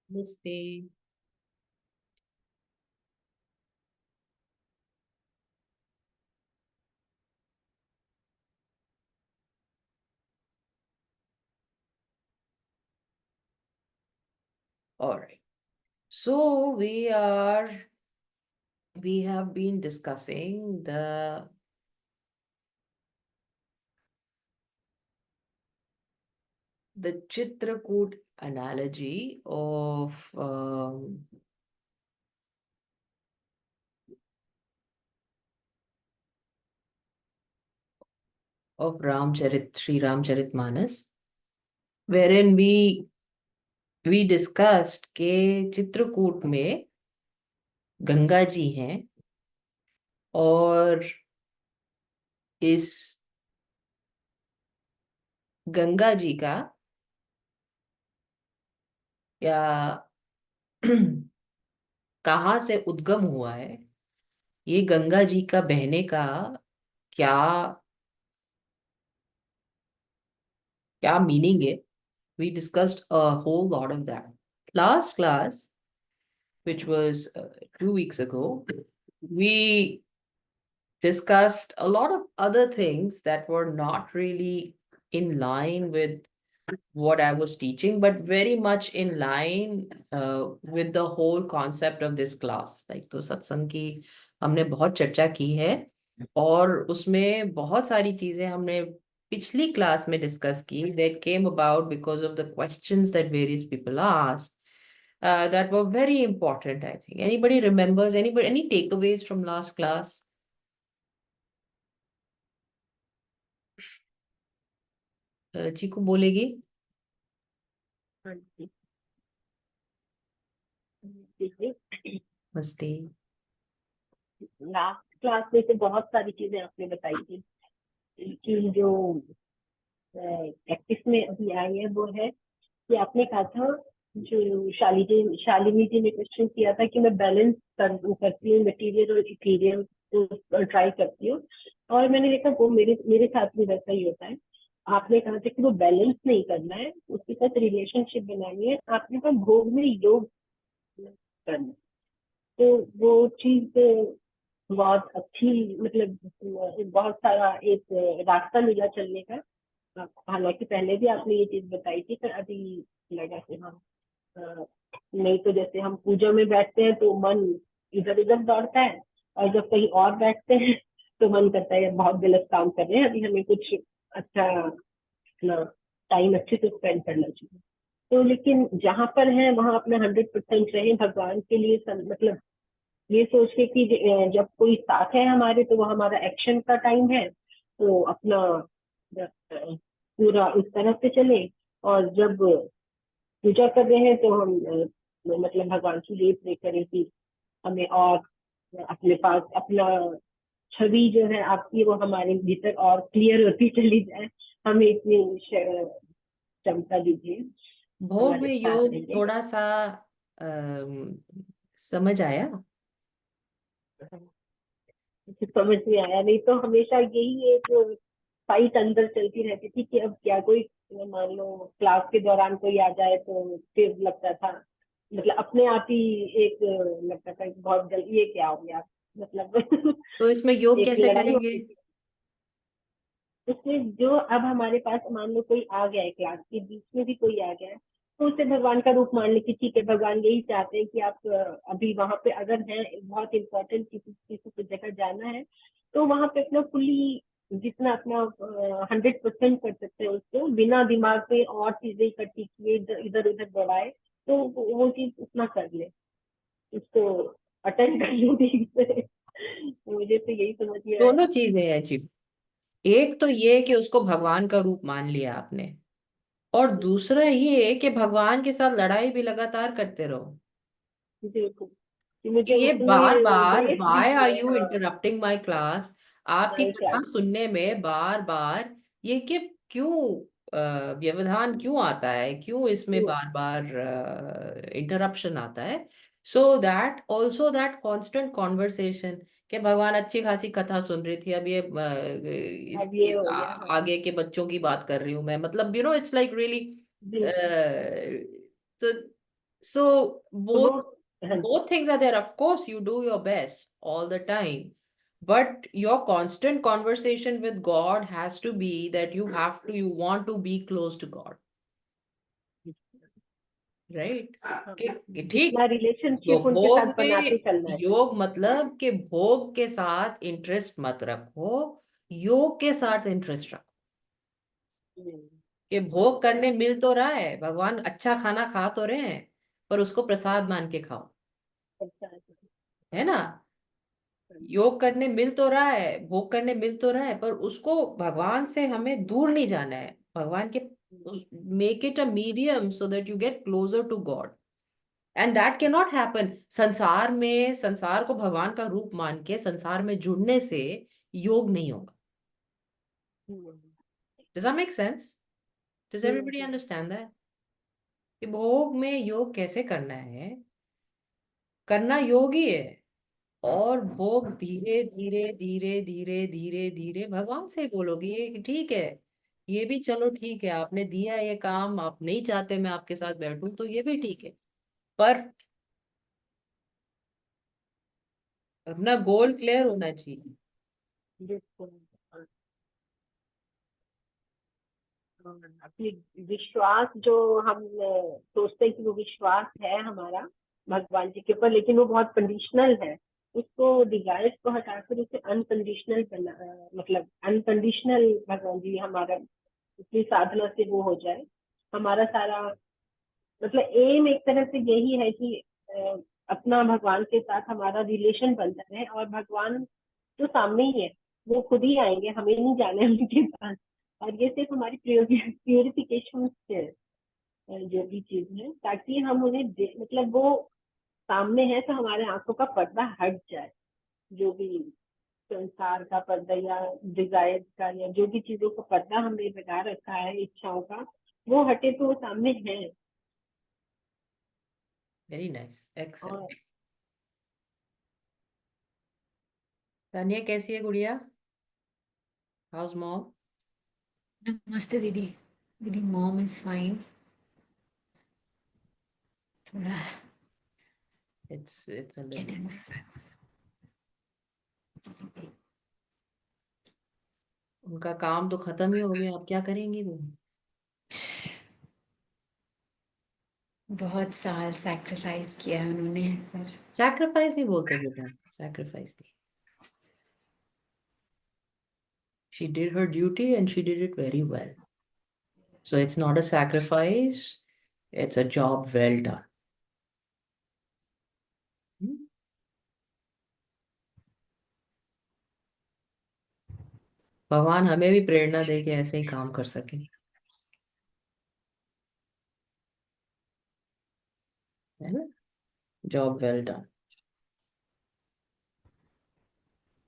नमस्ते। All right. So we have been discussing the Chitrakoot analogy of Sri Ramcharitmanas, wherein we discussed के चित्रकूट में गंगा जी हैं और इस गंगा जी का या कहाँ से उद्गम हुआ है, ये गंगा जी का बहने का क्या क्या मीनिंग है. We discussed a whole lot of that. Last class, which was 2 weeks ago, we discussed a lot of other things that were not really in line with what I was teaching, but very much in line with the whole concept of this class. Like तो सत्संग की हमने बहुत चर्चा की है और उसमें बहुत सारी चीजें हमने पिछली क्लास में डिस्कस की that came about because of the questions that various people asked that were very important, I think. Anybody remembers, any takeaways from last class? चीकू बोलेगी. हाँ जी। देखिए, मस्ती. लास्ट क्लास में से बहुत सारी चीजें आपने बताई थी, लेकिन जो प्रैक्टिस में अभी आई है वो है कि आपने कहा था, जो शालिनी जी ने क्वेश्चन किया था कि मैं बैलेंस करती हूँ मटेरियल और इथेरियल को ट्राई करती हूँ, और मैंने देखा वो मेरे मेरे साथ भी वैसा ही होता है। आपने कहा था कि वो बैलेंस नहीं करना है, उसके साथ रिलेशनशिप बनानी है, आपने कहा भोग में योग करना है। तो वो चीज बहुत अच्छी, मतलब बहुत सारा एक रास्ता मिला चलने का। हालांकि पहले भी आपने ये चीज बताई थी, पर अभी लगा कि हाँ, नहीं तो जैसे हम पूजा में बैठते हैं तो मन इधर उधर दौड़ता है, और जब कहीं और बैठते हैं तो मन करता है बहुत गलत काम कर रहे हैं, अभी हमें कुछ अच्छा अपना टाइम अच्छे से स्पेंड करना चाहिए। तो लेकिन जहाँ पर है वहाँ अपना 100% रहे भगवान के लिए, मतलब ये सोच के कि जब कोई साथ है हमारे तो वो हमारा एक्शन का टाइम है, तो अपना पूरा इस तरह से चले। और जब पूजा कर रहे हैं तो हम मतलब भगवान की ये प्रे करें कि हमें और अपने पास अपना छवि जो है आपकी वो हमारे भीतर और क्लियर होती चली जाए, हमें इतनी क्षमता दीजिए, भोग हमारे में साथ योग रहिए। थोड़ा सा अम, समझ आया. समझ में आया, नहीं तो हमेशा यही एक फाइट अंदर चलती रहती थी कि अब क्या कोई, मान लो क्लास के दौरान कोई आ जाए तो फिर लगता था, मतलब अपने आप ही एक लगता था कि बहुत जल्दी ये क्या हो गया, मतलब तो इसमें योग एक कैसे लड़ाई करेंगे? होती थी। उसमें जो अब हमारे पास मान लो कोई आ गया है, क्लास के बीच में भी कोई आ गया है, तो उसे भगवान का रूप मान ले कि ठीक है, भगवान यही चाहते हैं कि आप अभी वहां पे अगर है बहुत इंपॉर्टेंट किसी किसी की जगह जाना है, तो वहां पे अपना फुल्ली जितना अपना 100% कर सकते हैं, उसको बिना दिमाग पे और चीजें इकट्ठी किए इधर उधर बढ़ाए, तो वो चीज उतना कर ले, उसको अटेंड कर लो ठीक से। मुझे तो यही समझ में आया। दोनों चीजें हैं जी. एक तो ये कि उसको भगवान का रूप मान लिया आपने, और दूसरा ये कि भगवान के साथ लड़ाई भी लगातार करते रहो. बिल्कुल, कि कि मुझे ये बार उसमें बार ग्रेस वाई आर दीजिए। यू हाँ, इंटरप्टिंग माई क्लास, आपकी माई कथा क्लास। सुनने में बार बार ये कि क्यों व्यवधान क्यों आता है, क्यों इसमें बार बार इंटरप्शन आता है. So that also that constant conversation कि भगवान अच्छी खासी कथा सुन रही थी, अब ये अब ये इसके हो गया। हाँ, आगे के बच्चों की बात कर रही हूँ मैं, मतलब इट्स लाइक रियली जी। so so तो वो, both हाँ जी। both things are there. Of course you do your best all the time, but your constant conversation with God has to be that you want to be close to God, right? हाँ, कि ठीक, अपना relationship योग उनके भोग साथ बनाते में, चलना है। योग मतलब कि भोग के साथ इंटरेस्ट मत रखो, योग के साथ इंटरेस्ट रखो। हम्म, कि भोग करने मिल तो रहा है, भगवान अच्छा खाना खा तो रहे हैं, पर उसको प्रसाद मान के खाओ, अच्छा है। है ना? योग करने मिल तो रहा है, भोग करने मिल तो रहा है, पर उसको भगवान से हमें दूर नहीं जाना है, भगवान के make it a medium so that you get closer to god, and that can not happen संसार में। संसार को भगवान का रूप मान के संसार में जुड़ने से योग नहीं होगा। Hmm, does that make sense? Does everybody hmm, understand that कि भोग में योग कैसे करना है? करना योग ही है, और भोग धीरे धीरे धीरे धीरे धीरे धीरे भगवान से बोलोगे कि ठीक है, ये भी चलो ठीक है, आपने दिया ये काम, आप नहीं चाहते मैं आपके साथ बैठूं तो ये भी ठीक है, पर अपना गोल क्लियर होना चाहिए। बिल्कुल। अपनी विश्वास जो हम सोचते हैं कि वो विश्वास है हमारा भगवान जी के ऊपर, लेकिन वो बहुत कंडीशनल है। उसको डिजायर्स को हटाकर उसे अनकंडीशनल बना, मतलब अनकंडीशनल भगवान जी हमारा उसकी साधना से वो हो जाए। हमारा सारा मतलब एम एक तरह से यही है कि अपना भगवान के साथ हमारा रिलेशन बनता रहे, और भगवान तो सामने ही है, वो खुद ही आएंगे, हमें नहीं जाना है उनके पास। और ये सिर्फ हमारी प्योरिफिकेशन से जो भी चीज है, ताकि हम उन्हें मतलब वो सामने है तो हमारे आंखों का पर्दा हट जाए, जो भी संसार का पर्दा या डिजायर का या जो भी चीजों का पर्दा हमने लगा रखा है इच्छाओं का, वो हटे तो वो सामने है। वेरी नाइस, और एक्सेलेंट। तानिया कैसी है गुड़िया? House mom? नमस्ते दीदी। दीदी मॉम इज फाइन। थोड़ा इट्स अ लिटिल। टेंस। उनका काम तो खत्म ही हो गया, अब क्या करेंगी वो? बहुत साल सैक्रिफाइस किया है उन्होंने, पर सैक्रिफाइस नहीं बोलते बेटा, सैक्रिफाइस नहीं। She did her duty and she did it very well. So it's not a sacrifice, it's a job well done. Hmm? भगवान हमें भी प्रेरणा दे के ऐसे ही काम कर सके, है ना? Job well done.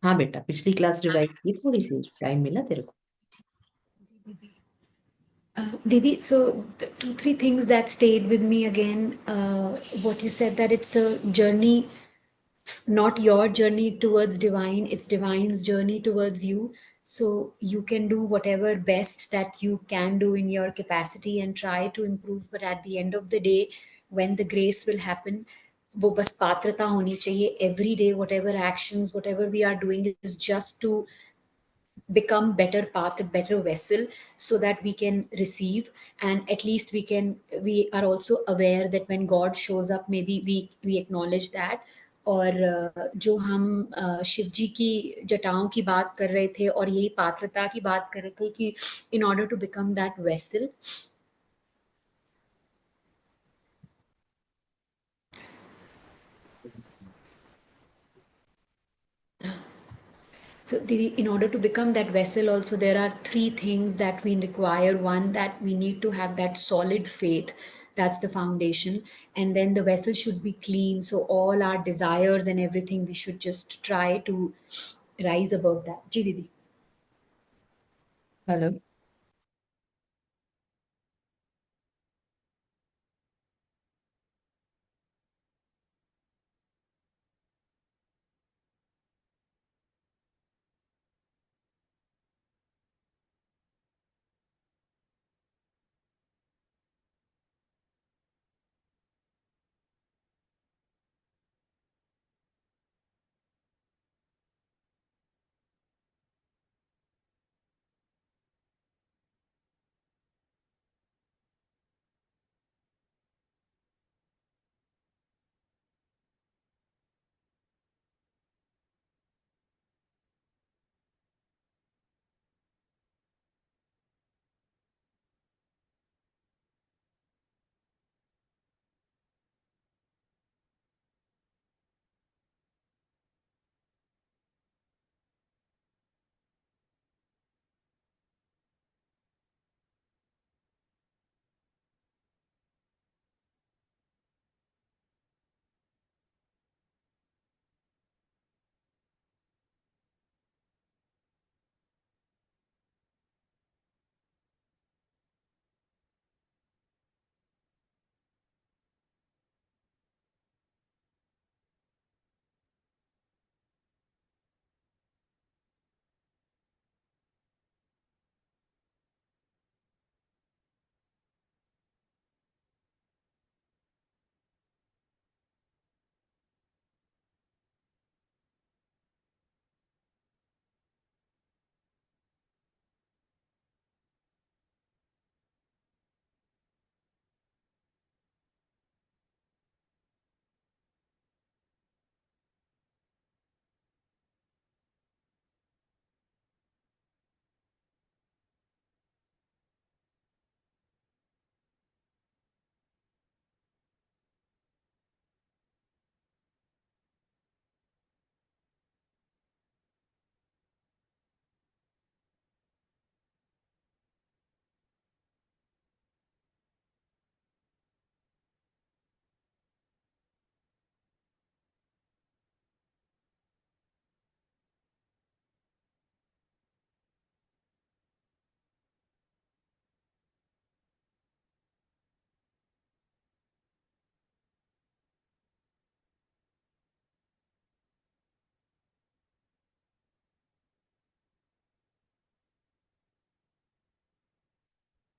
हाँ बेटा, पिछली क्लास रिवाइज की, थोड़ी सी टाइम मिला तेरे को? Didi, so the 2 3 things that stayed with me again. What you said, that it's a journey, not your journey towards divine, it's divine's journey towards you. So you can do whatever best that you can do in your capacity and try to improve, but at the end of the day, when the grace will happen, वो बस पात्रता होनी चाहिए. Every day whatever actions, whatever we are doing is just to become better path, better vessel, so that we can receive. And at least we are also aware that when God shows up, maybe we acknowledge that. और जो हम शिव जी की जटाओं की बात कर रहे थे और यही पात्रता की बात कर रहे थे कि in order to become that vessel, so in order to become that vessel also, there are 3 things that we require. One, that we need to have that solid faith. That's the foundation. And then the vessel should be clean. So all our desires and everything, we should just try to rise above that. Ji Didi. Hello.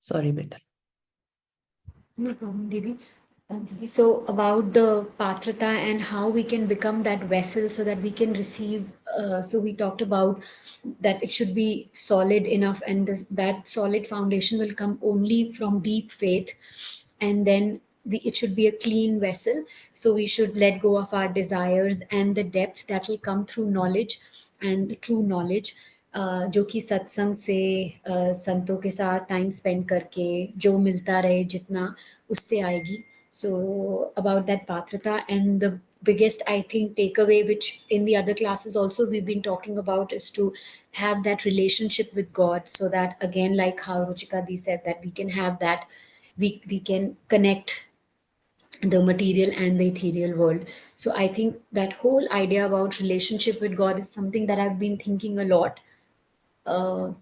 Sorry, beta. No problem, Didi. Didi, so about the patrata and how we can become that vessel so that we can receive. So we talked about that it should be solid enough, and that solid foundation will come only from deep faith, and then it should be a clean vessel. So we should let go of our desires, and the depth that will come through knowledge and true knowledge. जो कि सत्संग से संतों के साथ time spend करके जो मिलता रहे जितना उससे आएगी. So about that patrata, and the biggest I think takeaway, which in the other classes also we've been talking about, is to have that relationship with God, so that again, like how Ruchika Di said, that we can have that, we can connect the material and the ethereal world. So I think that whole idea about relationship with God is something that I've been thinking a lot,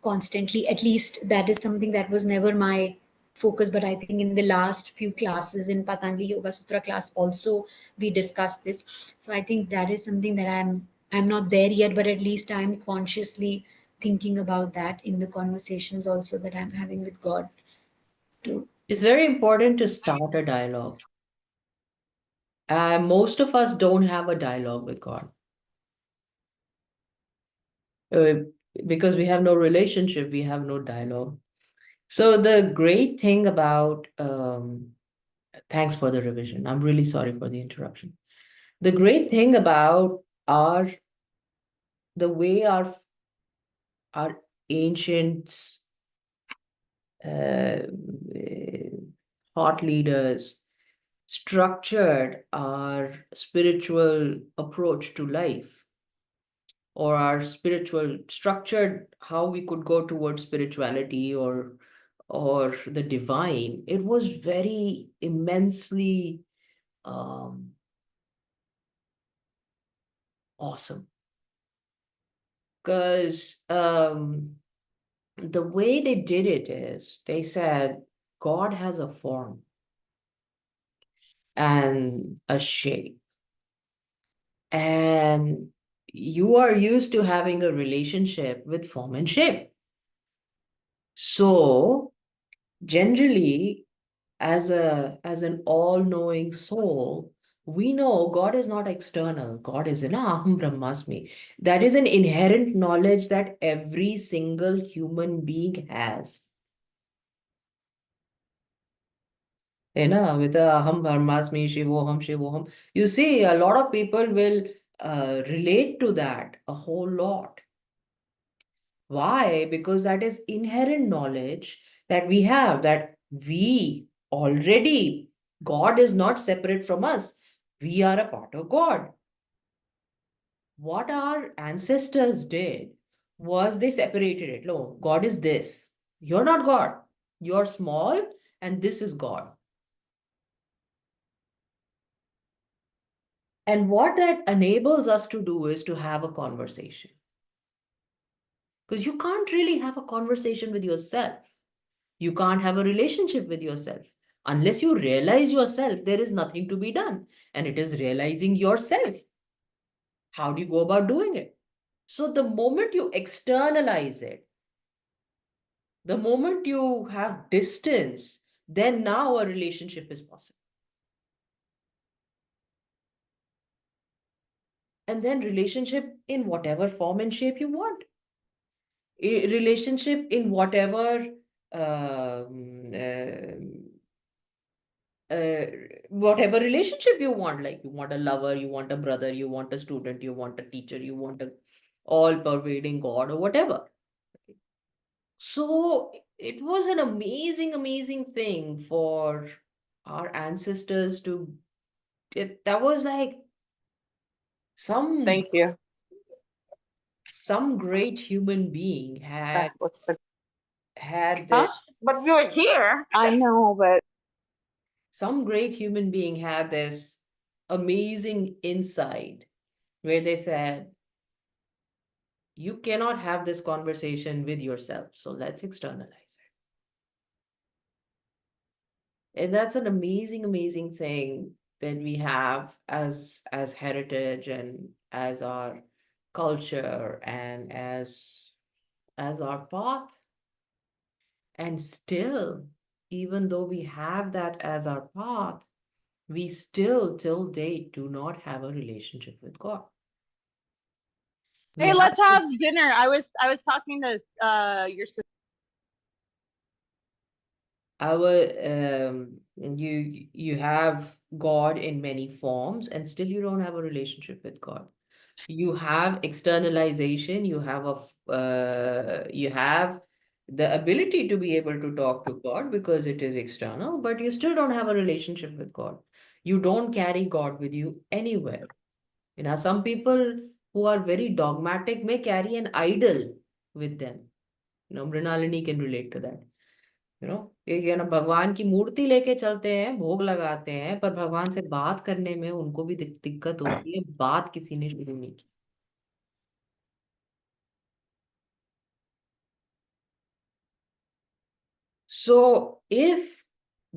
constantly. At least that is something that was never my focus, but I think in the last few classes in Patanjali Yoga Sutra class also we discussed this. So I think that is something that I'm not there yet, but at least I'm consciously thinking about that in the conversations also that I'm having with God too. It's very important to start a dialogue. Most of us don't have a dialogue with God. Because we have no relationship, we have no dialogue. So the great thing about, thanks for the revision. I'm really sorry for the interruption. The great thing about the way our ancients, thought leaders structured our spiritual approach to life, or our spiritual structured how we could go towards spirituality or the divine, it was very immensely awesome. Because the way they did it is they said God has a form and a shape, and you are used to having a relationship with form and shape. So generally, as an all-knowing soul, we know God is not external. God is in Aham Brahmasmi. That is an inherent knowledge that every single human being has. With the Aham Brahmasmi, Shivoham, Shivoham. You see, a lot of people will relate to that a whole lot. Why? Because that is inherent knowledge that we have, that we already, God is not separate from us. We are a part of God. What our ancestors did was they separated it. No, God is this. You're not God. You're small, and this is God. And what that enables us to do is to have a conversation. Because you can't really have a conversation with yourself. You can't have a relationship with yourself. Unless you realize yourself, there is nothing to be done. And it is realizing yourself. How do you go about doing it? So the moment you externalize it, the moment you have distance, then now a relationship is possible. And then relationship in whatever form and shape you want. A relationship in whatever whatever relationship you want, like you want a lover, you want a brother, you want a student, you want a teacher, you want a all-pervading God, or whatever. So it was an amazing thing for our ancestors to, that was like Thank you. some great human being had What's the this, But you're here. I know, but some great human being had this amazing insight where they said, you cannot have this conversation with yourself, so let's externalize it. And that's an amazing thing that we have as heritage, and as our culture, and as our path. And still, even though we have that as our path, we still till date do not have a relationship with God. We Hey, have let's to- have dinner. I was talking to your sister. you have God in many forms, and still you don't have a relationship with God. You have externalization, you have the ability to be able to talk to God because it is external, but you still don't have a relationship with God. You don't carry God with you anywhere. You know, some people who are very dogmatic may carry an idol with them. You know, Mrinalini can relate to that. You know, ये ना भगवान की मूर्ति लेके चलते हैं, भोग लगाते हैं, पर भगवान से बात करने में उनको भी दिक्कत होती है, बात किसी ने शुरू नहीं की. So if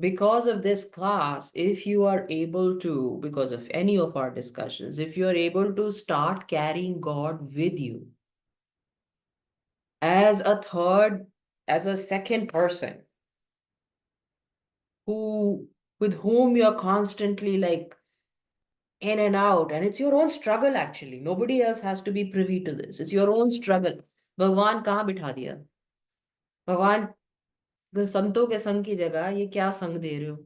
because of this class, if you are able to, because of any of our discussions, if you are able to start carrying God with you as a second person with whom you're constantly like in and out, and it's your own struggle actually. Nobody else has to be privy to this. It's your own struggle. भगवान कहाँ बिठा दिया? भगवान संतों के संग की जगह ये क्या संग दे रहे हो?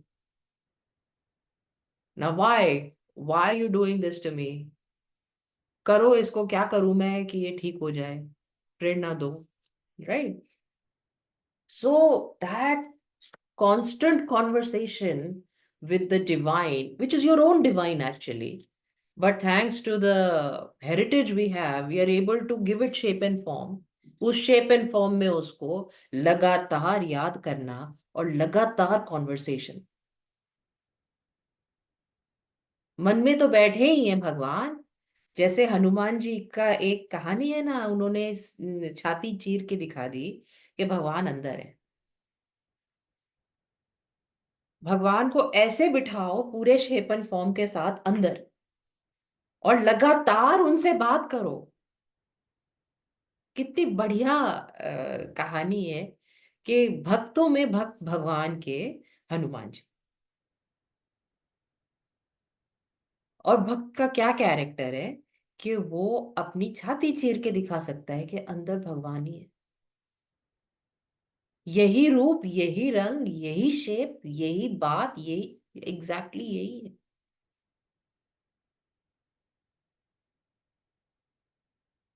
Now why? Why are you doing this to me? करो इसको, क्या करूं मैं कि ये ठीक हो जाए? प्रेरणा दो, right? So that constant conversation with the divine, which is your own divine actually, but thanks to the heritage we have, we are able to give it shape and form. उस shape and form में उसको लगातार याद करना और लगातार conversation. मन में तो बैठे ही हैं भगवान. जैसे हनुमान जी का एक कहानी है ना, उन्होंने छाती चीर के दिखा दी कि भगवान अंदर है. भगवान को ऐसे बिठाओ पूरे शेप एंड फॉर्म के साथ अंदर और लगातार उनसे बात करो. कितनी बढ़िया कहानी है कि भक्तों में भक्त भगवान के हनुमान जी. और भक्त का क्या कैरेक्टर है कि वो अपनी छाती चीर के दिखा सकता है कि अंदर भगवान ही है. यही रूप, यही रंग, यही शेप, यही बात, यही एग्जैक्टली यही है.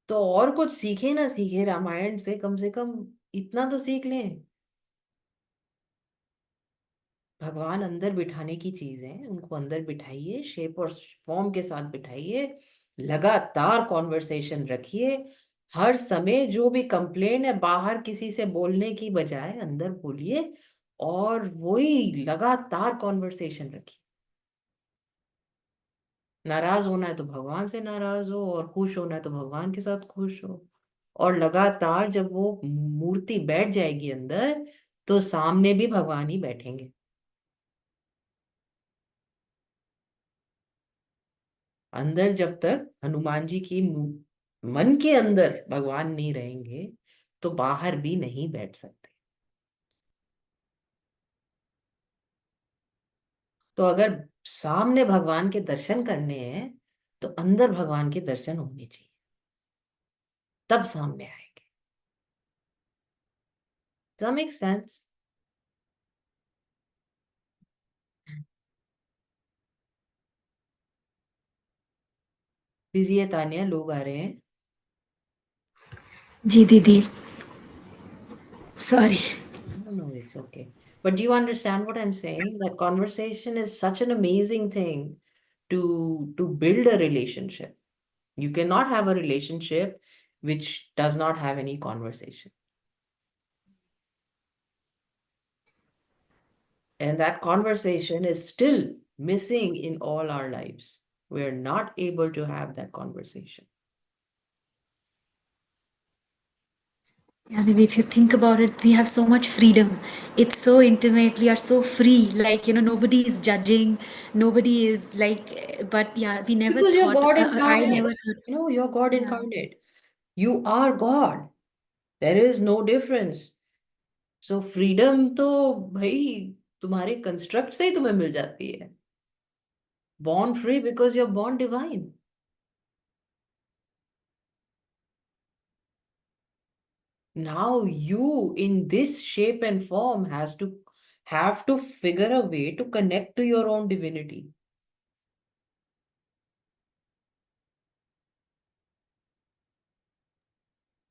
तो और कुछ सीखे ना सीखे रामायण से, कम इतना तो सीख लें. भगवान अंदर बिठाने की चीज है, उनको अंदर बिठाइए, शेप और फॉर्म के साथ बिठाइए, लगातार कॉन्वर्सेशन रखिए. हर समय जो भी कंप्लेन है बाहर किसी से बोलने की बजाय अंदर बोलिए और वही लगातार कॉन्वर्सेशन रखिए. नाराज होना है तो भगवान से नाराज हो, और खुश होना है तो भगवान के साथ खुश हो. और लगातार जब वो मूर्ति बैठ जाएगी अंदर, तो सामने भी भगवान ही बैठेंगे. अंदर जब तक हनुमान जी की मन के अंदर भगवान नहीं रहेंगे, तो बाहर भी नहीं बैठ सकते. तो अगर सामने भगवान के दर्शन करने हैं, तो अंदर भगवान के दर्शन होने चाहिए, तब सामने आएंगे. Does that make sense? Busy है तानिया, लोग आ रहे हैं. जी दीदी, sorry. No, it's okay. But do you understand what I'm saying? That conversation is such an amazing thing to build a relationship. You cannot have a relationship which does not have any conversation. And that conversation is still missing in all our lives. We are not able to have that conversation. Yeah, Devi, if you think about it, we have so much freedom. It's so intimate. We are so free. Like, nobody is judging. Nobody is like, but yeah, we never Because you're thought, God I incarnate. never thought. No, you're God Yeah. incarnate. You are God. There is no difference. So freedom तो भाई तुम्हारे construct से ही तुम्हें मिल जाती है. Born free because you're born divine. Now you in this shape and form have to figure a way to connect to your own divinity.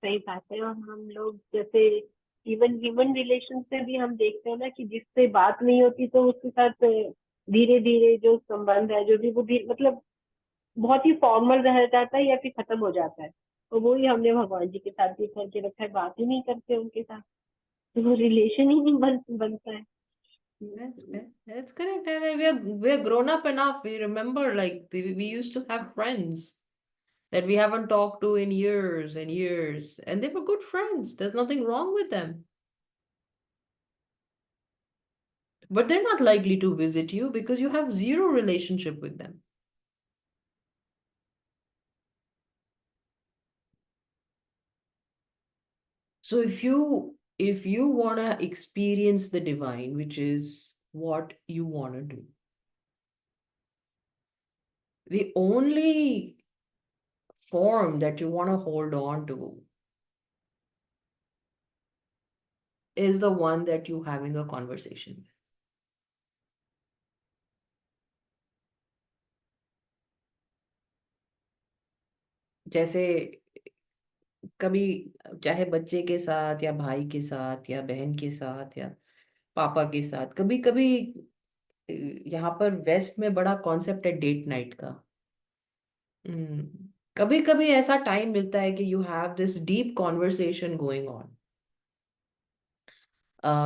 सही बात है। और हम लोग जैसे इवन ह्यूमन रिलेशन से भी हम देखते हैं ना कि जिससे बात नहीं होती तो उसके साथ धीरे धीरे जो संबंध है जो भी वो भी मतलब बहुत ही फॉर्मल रह जाता है या फिर खत्म हो जाता है। तो वही हमने भगवान जी के साथ भी करके रखा है, बात ही नहीं करते उनके साथ, तो वो रिलेशन ही नहीं बनता है। That's correct. And we are grown up enough. We remember like we used to have friends that we haven't talked to in years and years, and they were good friends. There's nothing wrong with them. But they're not likely to visit you because you have zero relationship with them. So if you want to experience the divine, which is what you want to do, the only form that you want to hold on to is the one that you having a conversation with. जैसे कभी चाहे बच्चे के साथ या भाई के साथ या बहन के साथ या पापा के साथ, कभी कभी यहाँ पर वेस्ट में बड़ा कॉन्सेप्ट है डेट नाइट का. कभी कभी ऐसा टाइम मिलता है कि you have this deep conversation going on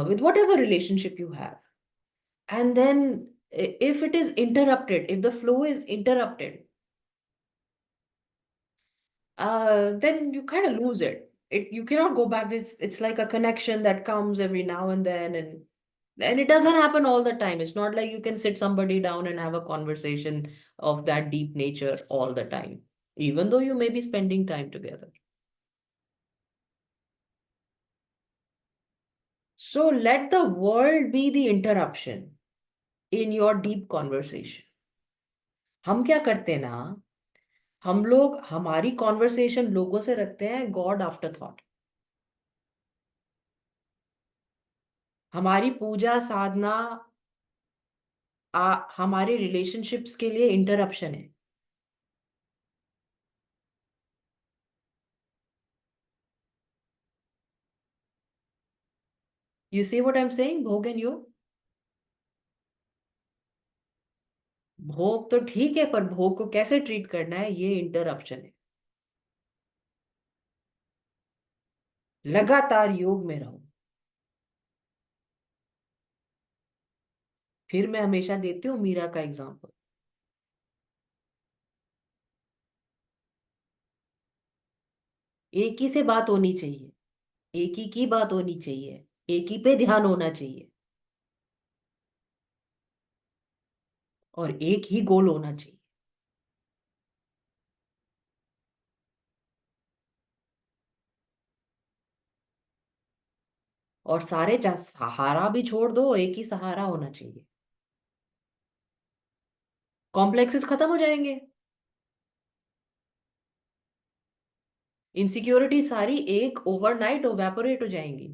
with whatever relationship you have, and then if it is interrupted, if the flow is interrupted, then you kind of lose it. You cannot go back. It's like a connection that comes every now and then, and it doesn't happen all the time. It's not like you can sit somebody down and have a conversation of that deep nature all the time, even though you may be spending time together. So let the world be the interruption in your deep conversation. हम क्या करते हैं ना, हम लोग हमारी conversation लोगों से रखते हैं गॉड आफ्टर थॉट. हमारी पूजा साधना हमारे रिलेशनशिप्स के लिए इंटरप्शन है. You see what I am saying, भोग एंड योग. भोग तो ठीक है, पर भोग को कैसे ट्रीट करना है ये इंटरप्शन है. लगातार योग में रहो. फिर मैं हमेशा देती हूँ मीरा का एग्जांपल. एक ही से बात होनी चाहिए, एक ही की बात होनी चाहिए, एक ही पे ध्यान होना चाहिए, और एक ही गोल होना चाहिए. और सारे सहारा भी छोड़ दो, एक ही सहारा होना चाहिए. कॉम्प्लेक्सेस खत्म हो जाएंगे. इनसिक्योरिटी सारी एक ओवरनाइट इवेपोरेट हो जाएंगी.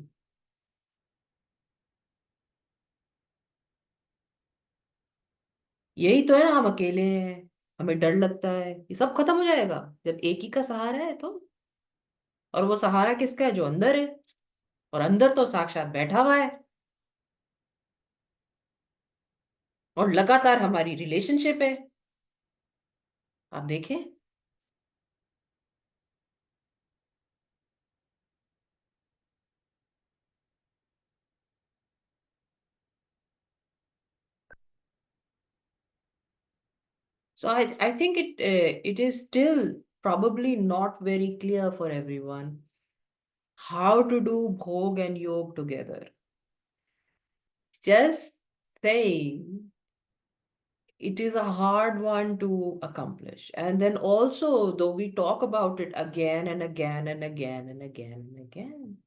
यही तो है ना, हम अकेले हैं, हमें डर लगता है, ये सब खत्म हो जाएगा जब एक ही का सहारा है तो. और वो सहारा किसका है? जो अंदर है. और अंदर तो साक्षात बैठा हुआ है, और लगातार हमारी रिलेशनशिप है. आप देखें. So I think it is still probably not very clear for everyone how to do bhog and yog together. Just saying it is a hard one to accomplish. And then also, though we talk about it again and again and again and again and again,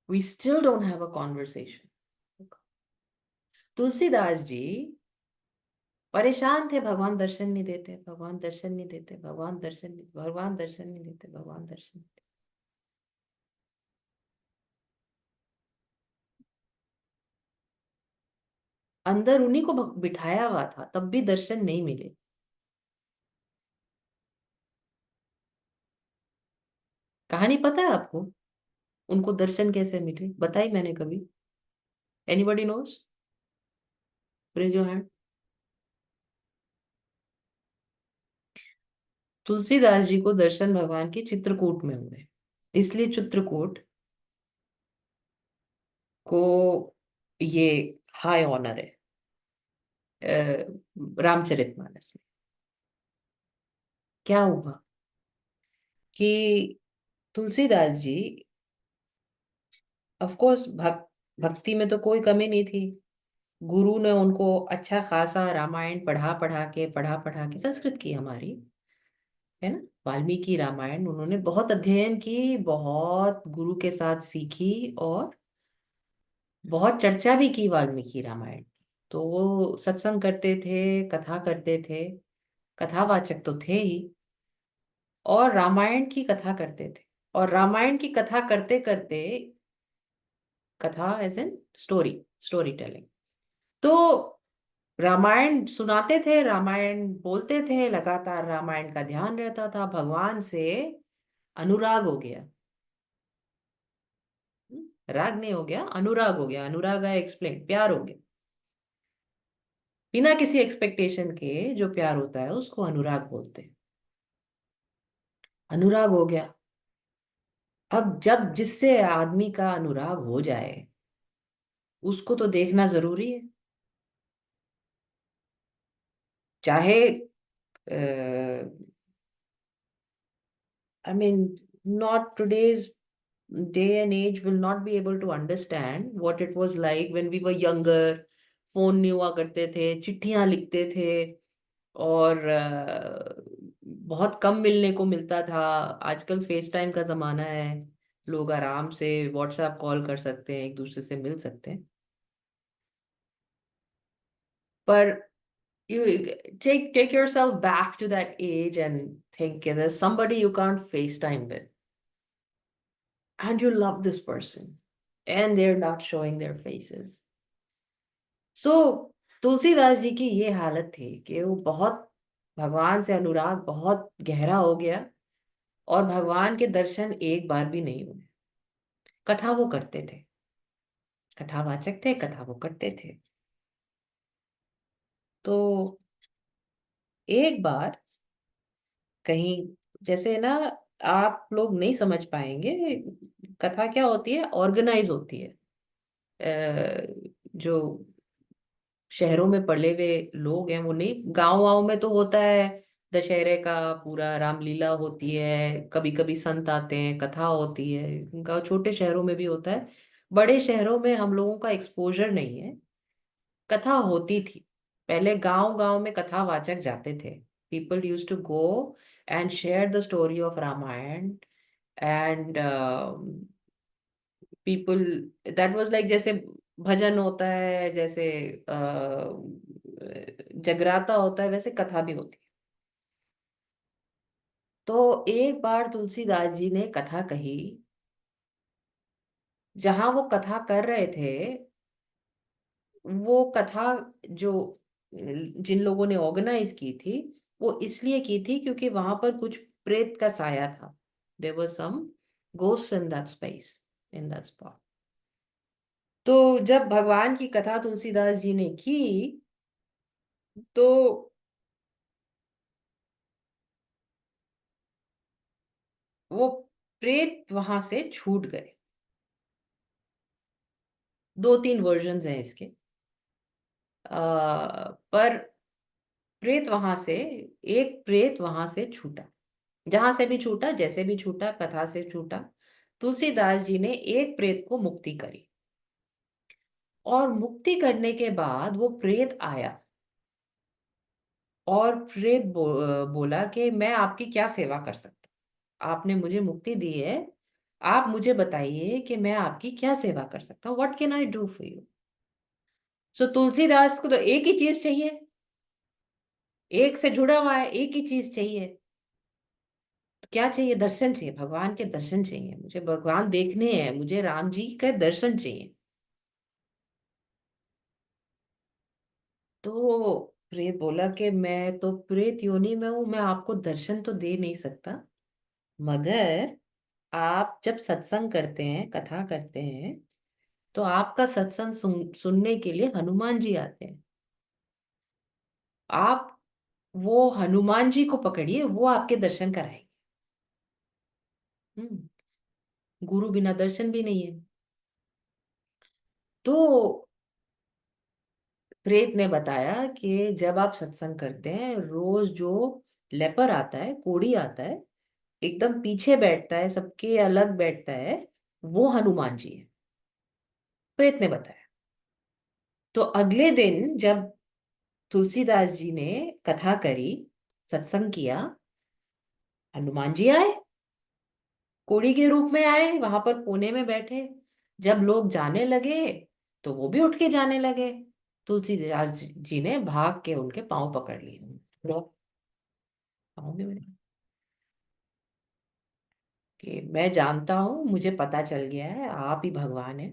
We still don't have a conversation. Tulsidas ji परेशान थे, भगवान दर्शन नहीं देते, भगवान दर्शन नहीं देते, भगवान दर्शन नहीं, भगवान दर्शन नहीं देते, भगवान दर्शन नहीं देते। अंदर उन्हीं को बिठाया हुआ था, तब भी दर्शन नहीं मिले। कहानी पता है आपको, उनको दर्शन कैसे मिले? बताई मैंने कभी? Anybody knows? Raise your hand. Tulsidas ji को दर्शन भगवान के चित्रकूट में हुए, इसलिए चित्रकूट को ये हाई ऑनर है रामचरितमानस में। क्या हुआ कि तुलसीदास जी, ऑफ कोर्स भक्ति में तो कोई कमी नहीं थी। गुरु ने उनको अच्छा खासा रामायण पढ़ा पढ़ा के संस्कृत की हमारी, है ना, वाल्मीकि रामायण उन्होंने बहुत अध्ययन की, बहुत गुरु के साथ सीखी और बहुत चर्चा भी की वाल्मीकि रामायण की। तो वो सत्संग करते थे, कथा करते थे, कथावाचक तो थे ही, और रामायण की कथा करते थे। और रामायण की कथा करते करते, कथा as in story, story telling, तो रामायण सुनाते थे, रामायण बोलते थे, लगातार रामायण का ध्यान रहता था, भगवान से अनुराग हो गया। राग नहीं हो गया, अनुराग हो गया। अनुराग आई एक्सप्लेन, प्यार हो गया। बिना किसी एक्सपेक्टेशन के जो प्यार होता है उसको अनुराग बोलते हैं। अनुराग हो गया। अब जब जिससे आदमी का अनुराग हो जाए, उसको तो देखना जरूरी है। चाहे I mean, not today's day and age will not be able to understand what it was like when we were younger. Phone नहीं हुआ करते थे, चिट्ठियां लिखते थे, और बहुत कम मिलने को मिलता था। आजकल फेस टाइम का जमाना है, लोग आराम से व्हाट्सएप कॉल कर सकते हैं, एक दूसरे से मिल सकते हैं। पर you take yourself back to that age and think there's somebody you can't FaceTime with, and you love this person and they're not showing their faces. So Tulsidas ji की ये हालत थी कि वो बहुत, भगवान से अनुराग बहुत गहरा हो गया, और भगवान के दर्शन एक बार भी नहीं हुए। कथा वो करते थे, कथावाचक थे, कथा वो करते थे। तो एक बार कहीं, जैसे ना, आप लोग नहीं समझ पाएंगे, कथा क्या होती है, ऑर्गेनाइज होती है। जो शहरों में पले हुए लोग हैं वो नहीं, गांव वाँव में तो होता है, दशहरे का पूरा रामलीला होती है, कभी कभी संत आते हैं, कथा होती है। गाँव छोटे शहरों में भी होता है, बड़े शहरों में हम लोगों का एक्सपोजर नहीं है। कथा होती थी पहले, गांव गांव में कथावाचक जाते थे। People use to go and share the story of Ramayana, and people, that was like, जैसे भजन होता है, जैसे जगराता होता है, वैसे कथा भी होती है। तो एक बार तुलसीदास जी ने कथा कही, जहां वो कथा कर रहे थे, वो कथा जो जिन लोगों ने ऑर्गेनाइज की थी, वो इसलिए की थी क्योंकि वहां पर कुछ प्रेत का साया था। There were some ghosts in that space, in that spot. तो जब भगवान की कथा तुलसीदास जी ने की, तो वो प्रेत वहां से छूट गए। दो तीन वर्जन्स हैं इसके, पर प्रेत वहां से, एक प्रेत वहां से छूटा, जहां से भी छूटा, जैसे भी छूटा, कथा से छूटा। तुलसीदास जी ने एक प्रेत को मुक्ति करी, और मुक्ति करने के बाद वो प्रेत आया, और प्रेत बोला कि मैं आपकी क्या सेवा कर सकता हूँ, आपने मुझे मुक्ति दी है, आप मुझे बताइए कि मैं आपकी क्या सेवा कर सकता हूँ, what can I do for you. So Tulsidas को तो एक ही चीज चाहिए, एक से जुड़ा हुआ है, एक ही चीज चाहिए। तो क्या चाहिए? दर्शन चाहिए, भगवान के दर्शन चाहिए, मुझे भगवान देखने हैं, मुझे राम जी के दर्शन चाहिए। तो प्रेत बोला कि मैं तो प्रेत योनि में हूं, मैं आपको दर्शन तो दे नहीं सकता, मगर आप जब सत्संग करते हैं, कथा करते हैं, तो आपका सत्संग सुनने के लिए हनुमान जी आते हैं। आप वो हनुमान जी को पकड़िए, वो आपके दर्शन कराएंगे। हम्म, गुरु बिना दर्शन भी नहीं है। तो प्रेत ने बताया कि जब आप सत्संग करते हैं, रोज जो लेपर आता है, कोढ़ी आता है, एकदम पीछे बैठता है, सबके अलग बैठता है, वो हनुमान जी है। प्रेत ने बताया। तो अगले दिन जब तुलसीदास जी ने कथा करी, सत्संग किया, हनुमान जी आए, कोढ़ी के रूप में आए, वहां पर कोने में बैठे। जब लोग जाने लगे तो वो भी उठ के जाने लगे। तुलसीदास जी ने भाग के उनके पांव पकड़ लिए। लो, पाँव भी मेरे, कि मैं जानता हूं, मुझे पता चल गया है, आप ही भगवान है।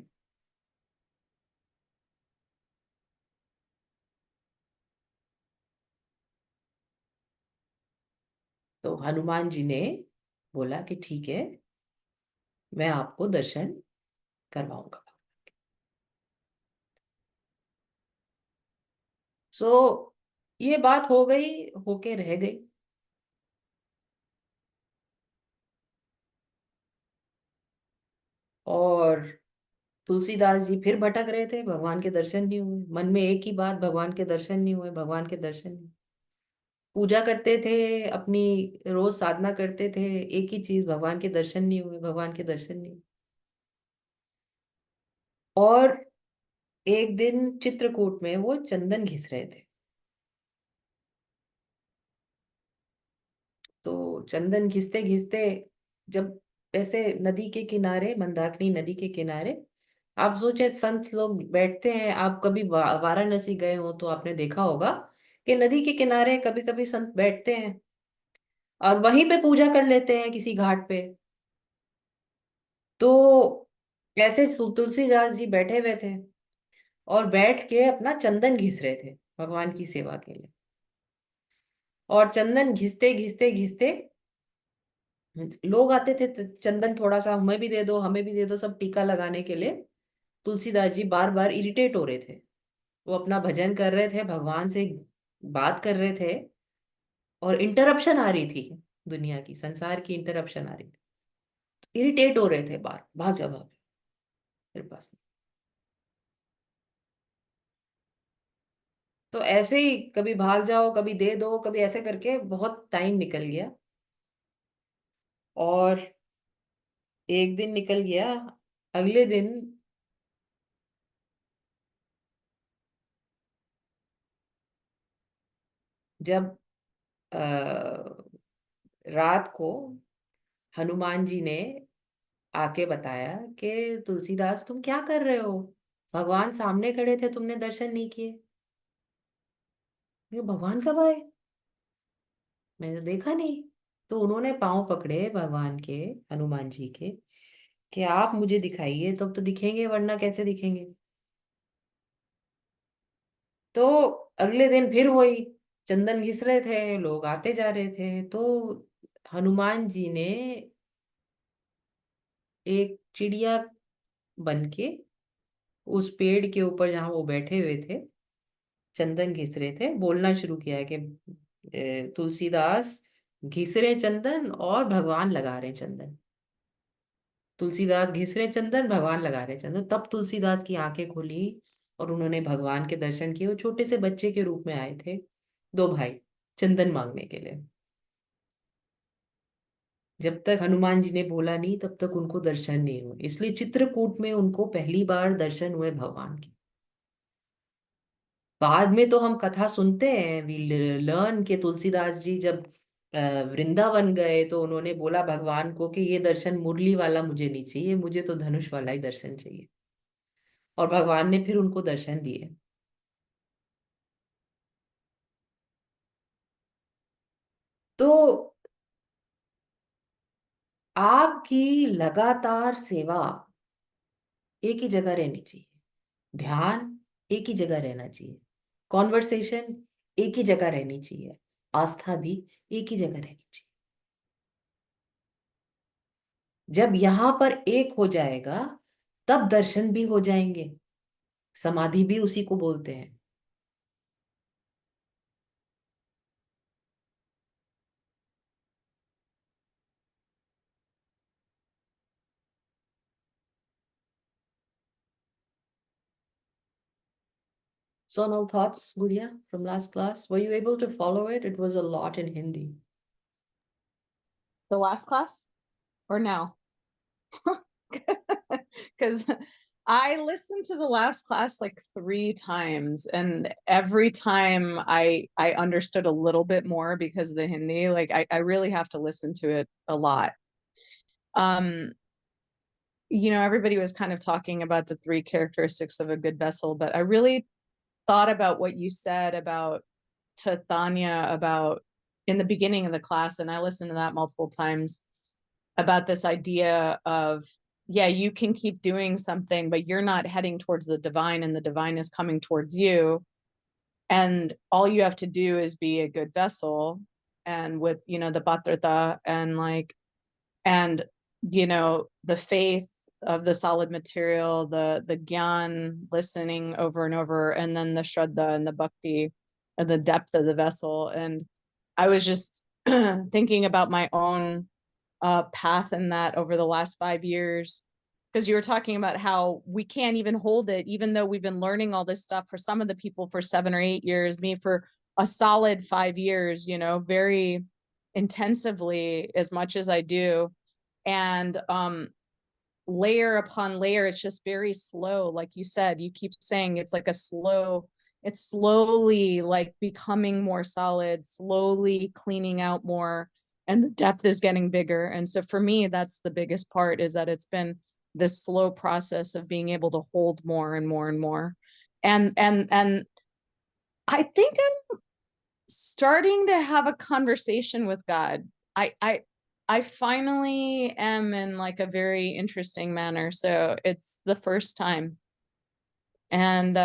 तो हनुमान जी ने बोला कि ठीक है, मैं आपको दर्शन करवाऊंगा। सो ये बात हो गई, होके रह गई। और तुलसीदास जी फिर भटक रहे थे, भगवान के दर्शन नहीं हुए, मन में एक ही बात, भगवान के दर्शन नहीं हुए, भगवान के दर्शन नहीं। पूजा करते थे, अपनी रोज साधना करते थे, एक ही चीज, भगवान के दर्शन नहीं हुए, भगवान के दर्शन नहीं हुए। और एक दिन चित्रकूट में वो चंदन घिस रहे थे। तो चंदन घिसते घिसते, जब ऐसे नदी के किनारे, मंदाकिनी नदी के किनारे, आप सोचे संत लोग बैठते हैं, आप कभी वाराणसी गए हो तो आपने देखा होगा कि नदी के किनारे कभी कभी संत बैठते हैं और वहीं पे पूजा कर लेते हैं किसी घाट पे। तो ऐसे तुलसीदास जी बैठे हुए थे और बैठ के अपना चंदन घिस रहे थे भगवान की सेवा के लिए। और चंदन घिसते घिसते घिसते, लोग आते थे, चंदन थोड़ा सा हमें भी दे दो, हमें भी दे दो, सब टीका लगाने के लिए। तुलसीदास जी बार बार इरिटेट हो रहे थे। वो अपना भजन कर रहे थे, भगवान से बात कर रहे थे, और इंटरप्शन आ रही थी, दुनिया की, संसार की इंटरप्शन आ रही थी। इरिटेट हो रहे थे, बार भाग जा, भाग जा, मेरे पास नहीं। तो ऐसे ही कभी भाग जाओ, कभी दे दो, कभी ऐसे करके बहुत टाइम निकल गया। और एक दिन निकल गया, अगले दिन जब रात को हनुमान जी ने आके बताया कि तुलसीदास तुम क्या कर रहे हो, भगवान सामने खड़े थे, तुमने दर्शन नहीं किए। ये भगवान कब आए, मैंने तो देखा नहीं। तो उन्होंने पांव पकड़े भगवान के, हनुमान जी के, कि आप मुझे दिखाइए, तब तो दिखेंगे, वरना कैसे दिखेंगे। तो अगले दिन फिर वही, चंदन घिस रहे थे, लोग आते जा रहे थे। तो हनुमान जी ने एक चिड़िया बन के उस पेड़ के ऊपर जहाँ वो बैठे हुए थे, चंदन घिस रहे थे, बोलना शुरू किया कि तुलसीदास घिस रहे चंदन और भगवान लगा रहे चंदन। तुलसीदास घिस रहे चंदन, भगवान लगा रहे चंदन। तब तुलसीदास की आंखें खुली और उन्होंने भगवान के दर्शन किए। वो छोटे से बच्चे के रूप में आए थे, दो भाई, चंदन मांगने के लिए। जब तक हनुमान जी ने बोला नहीं, तब तक उनको दर्शन नहीं हुए, इसलिए चित्रकूट में उनको पहली बार दर्शन हुए भगवान के। बाद में तो हम कथा सुनते हैं, वी लर्न के तुलसीदास जी जब वृंदावन गए तो उन्होंने बोला भगवान को कि ये दर्शन मुरली वाला मुझे नहीं चाहिए, मुझे तो धनुष वाला ही दर्शन चाहिए। और भगवान ने फिर उनको दर्शन दिए। तो आपकी लगातार सेवा एक ही जगह रहनी चाहिए, ध्यान एक ही जगह रहना चाहिए, कॉन्वर्सेशन एक ही जगह रहनी चाहिए, आस्था भी एक ही जगह रहनी चाहिए। जब यहां पर एक हो जाएगा तब दर्शन भी हो जाएंगे। समाधि भी उसी को बोलते हैं। Sonal, thoughts, Gudia, from last class? Were you able to follow it? It was a lot in Hindi. The last class or now? Because I listened to the last class like 3 times, and every time I understood a little bit more because of the Hindi. Like I really have to listen to it a lot. You know, everybody was kind of talking about the 3 characteristics of a good vessel, but I really thought about what you said about to Thanya about in the beginning of the class, and I listened to that multiple times, about this idea of, yeah, you can keep doing something, but you're not heading towards the divine, and the divine is coming towards you. And all you have to do is be a good vessel. And with, you know, the Bhadrata and like, and, you know, the faith of the solid material, the Gyan, listening over and over, and then the Shraddha and the Bhakti and the depth of the vessel. And I was just thinking about my own path in that over the last 5 years, because you were talking about how we can't even hold it, even though we've been learning all this stuff for some of the people for 7 or 8 years, me for a solid 5 years, you know, very intensively, as much as I do. And layer upon layer, it's just very slow. Like you said, you keep saying it's like a slow, it's slowly like becoming more solid, slowly cleaning out more, and the depth is getting bigger. And so for me, that's the biggest part, is that it's been this slow process of being able to hold more and more and more. And I think I'm starting to have a conversation with God. I finally am, in like a very interesting manner. So it's the first time. And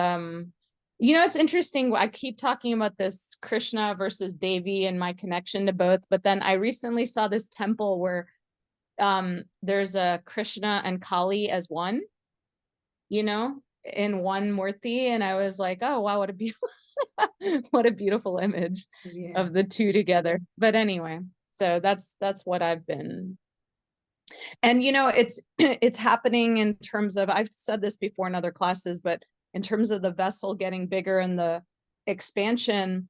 you know, it's interesting. I keep talking about this Krishna versus Devi and my connection to both, but then I recently saw this temple where there's a Krishna and Kali as one, you know, in one murti, and I was like, oh wow, what a beautiful what a beautiful image of the two together. But anyway, so that's what I've been. And you know, it's it's happening in terms of, I've said this before in other classes, but in terms of the vessel getting bigger and the expansion,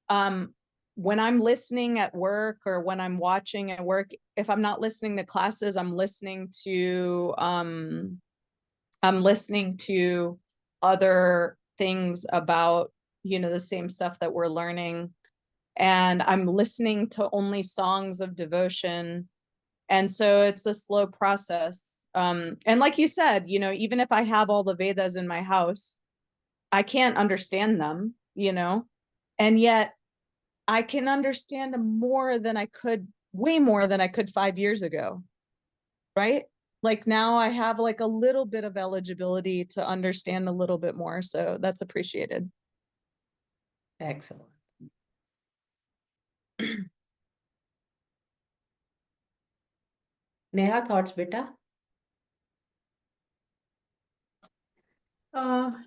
when I'm listening at work or when I'm watching at work, if I'm not listening to classes, I'm listening to other things about, you know, the same stuff that we're learning. And I'm listening to only songs of devotion. And so it's a slow process. And like you said, you know, even if I have all the Vedas in my house, I can't understand them, you know, and yet I can understand them more than I could, way more than I could 5 years ago, right? Like now I have like a little bit of eligibility to understand a little bit more. So that's appreciated. Excellent. Neha, thoughts, beta?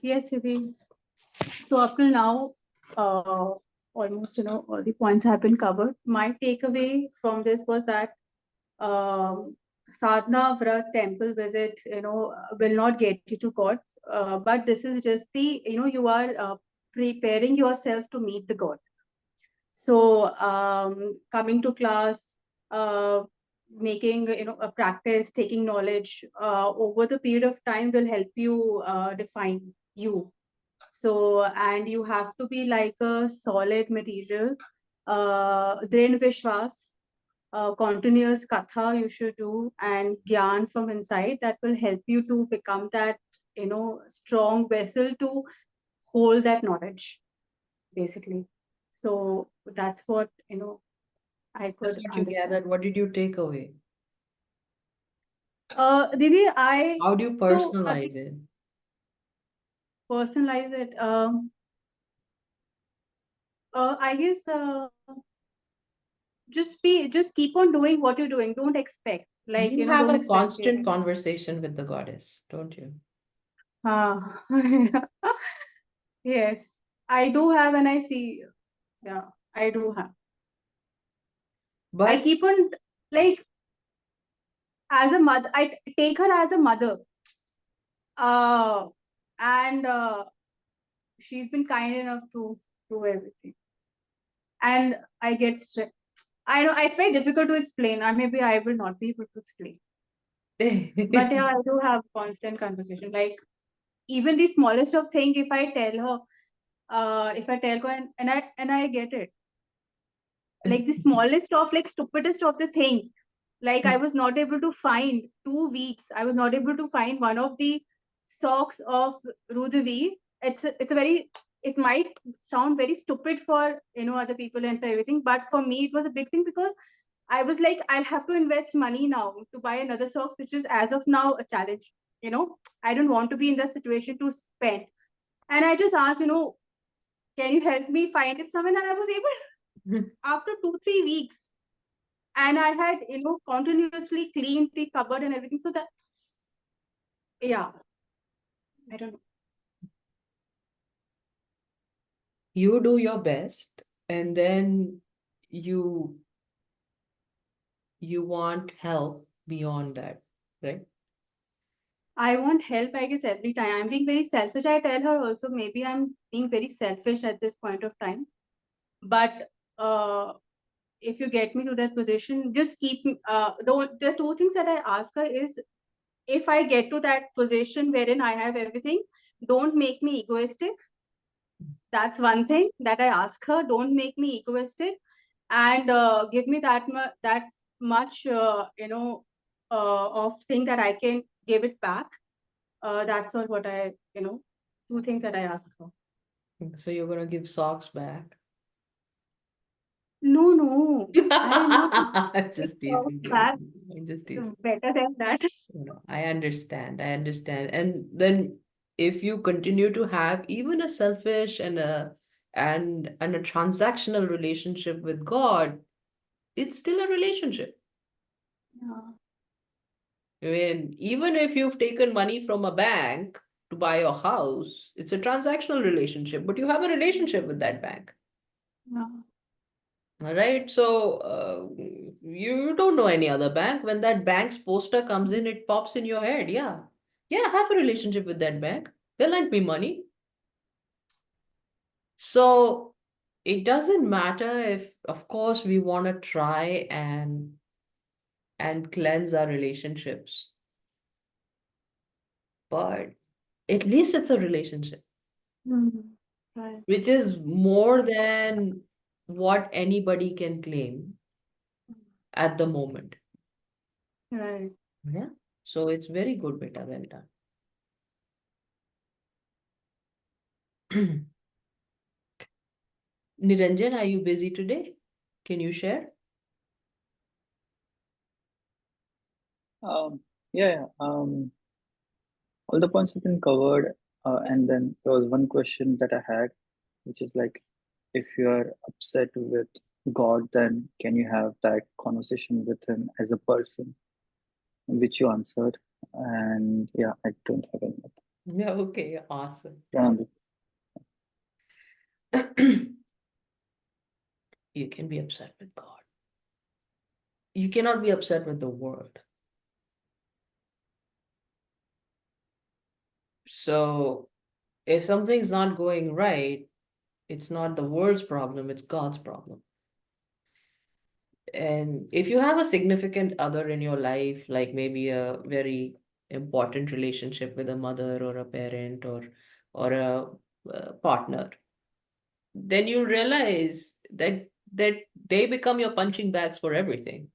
Yes, Siddhi. So up till now, almost, you know, all the points have been covered. My takeaway from this was that sadhana, vrat, temple visit, you know, will not get you to God. But this is just the, you know, you are preparing yourself to meet the God. So coming to class, making, you know, a practice, taking knowledge over the period of time will help you define you. So, and you have to be like a solid material Dren Vishwas, continuous katha you should do, and gyan from inside that will help you to become that, strong vessel to hold that knowledge, basically. So that's what, I That's could what you understand. gathered. What did you take away? Didi, How do you so personalize it? personalize it. I guess just keep on doing what you're doing. Don't expect, like, You have don't a expect. constant conversation with the goddess, don't you? Yes, I do have, and I see. Yeah, I do have. I But keep on, like, as a mother, I take her as a mother. And she's been kind enough to do everything. And I get stressed. I know it's very difficult to explain. Maybe I will not be able to explain. But yeah, I do have constant conversation. Like, even the smallest of thing, if I tell her, and I get it. Like the smallest of, like, stupidest of the thing. Like, I was not able to find 2 weeks. I was not able to find one of the socks of Rudavi. It's a very, it might sound very stupid for, other people and for everything, but for me it was a big thing, because I was like, I'll have to invest money now to buy another socks, which is as of now a challenge. I don't want to be in that situation to spend. And I just asked, can you help me find it somewhere? And I was able after 2-3 weeks. And I had, continuously cleaned the cupboard and everything. So that, yeah, I don't know. you do your best, and then you want help beyond that, right? I want help, I guess, every time. I'm being very selfish. I tell her also, maybe I'm being very selfish at this point of time. But if you get me to that position, just keep the two things that I ask her is, if I get to that position wherein I have everything, don't make me egoistic. That's one thing that I ask her. Don't make me egoistic, and give me that much of thing that I can give it back. That's all what I, two things that I ask her. So you're gonna give socks back. No, I am not Just socks teasing you. back. I'm just teasing. Better than that. I understand. And then if you continue to have even a selfish and a transactional relationship with God, it's still a relationship. Yeah. I mean, even if you've taken money from a bank to buy your house, it's a transactional relationship, but you have a relationship with that bank. Yeah. All right. So you don't know any other bank. When that bank's poster comes in, it pops in your head. Yeah. Yeah, have a relationship with that bank. They'll lend me money. So it doesn't matter if, of course, we want to try and cleanse our relationships. But at least it's a relationship, Right. which is more than what anybody can claim at the moment. Right. Yeah. So it's very good, beta. Well done. Niranjan, are you busy today? Can you share? Yeah, all the points have been covered. And then there was one question that I had, which is like, if you are upset with God, then can you have that conversation with Him as a person? Which you answered. And yeah, I don't have any other. Yeah, okay, awesome. Um, You can be upset with God. You cannot be upset with the world. So if something's not going right, it's not the world's problem, it's God's problem. And if you have a significant other in your life, like maybe a very important relationship with a mother or a parent or a partner, then you realize that that they become your punching bags for everything,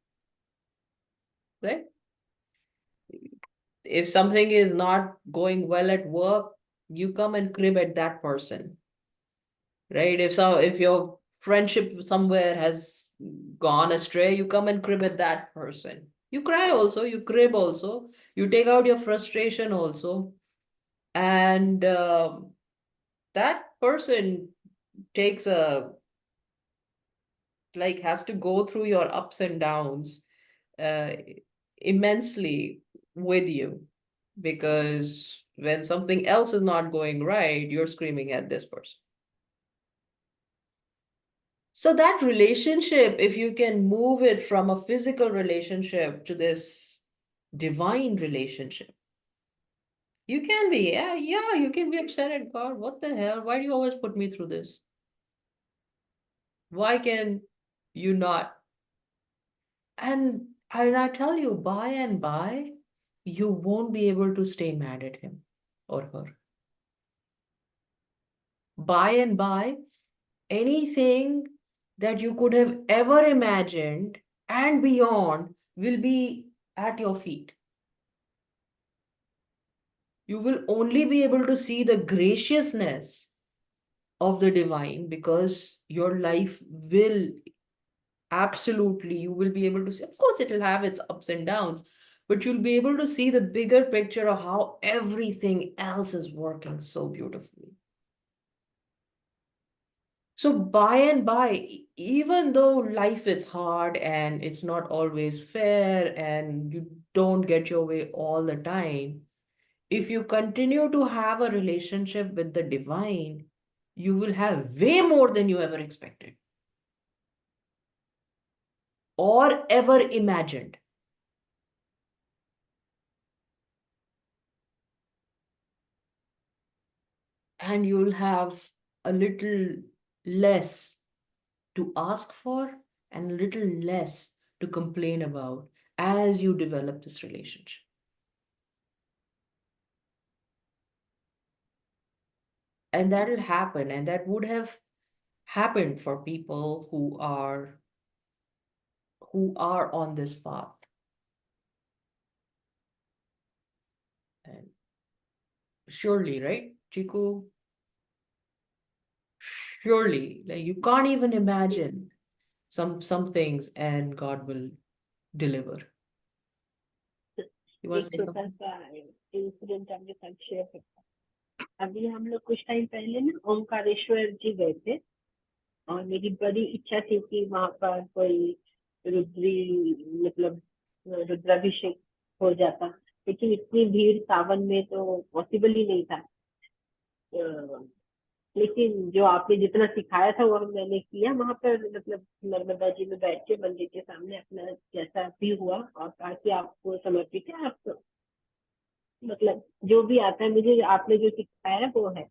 right? If something is not going well at work, you come and crib at that person, right? If your friendship somewhere has gone astray, you come and crib at that person. You cry also, you crib also, you take out your frustration also, and that person takes has to go through your ups and downs uh, immensely with you, because when something else is not going right, you're screaming at this person. So that relationship, if you can move it from a physical relationship to this divine relationship, you can be, yeah, you can be upset at God. What the hell? Why do you always put me through this? Why can you not? And I tell you, by and by, you won't be able to stay mad at him or her. By and by, anything that you could have ever imagined and beyond will be at your feet. You will only be able to see the graciousness of the divine, because your life will absolutely, you will be able to see. Of course, it will have its ups and downs, but you'll be able to see the bigger picture of how everything else is working so beautifully. So by and by, even though life is hard and it's not always fair and you don't get your way all the time, if you continue to have a relationship with the divine, you will have way more than you ever expected or ever imagined. And you'll have a little less to ask for and a little less to complain about as you develop this relationship. And that'll happen, and that would have happened for people who are on this path. And surely, right, Chiku? Surely, like you can't even imagine some things, and God will deliver. You want to एक say छोटा something? सा incident आपके साथ share करता हूँ। अभी हम लोग कुछ टाइम पहले ना ओमकारेश्वर जी गए थे, और मेरी बड़ी इच्छा थी कि वहां पर कोई मतलब रुद्राभिषेक हो जाता, लेकिन इतनी भीड़ सावन में तो पॉसिबल ही नहीं था। लेकिन जो आपने जितना सिखाया था वो मैंने किया वहां पर, मतलब नर्मदा जी में बैठ के मंदिर के सामने अपना जैसा भी हुआ, और कहा कि आपको समर्पित है, आप मतलब जो भी आता है मुझे आपने जो सिखाया है वो है।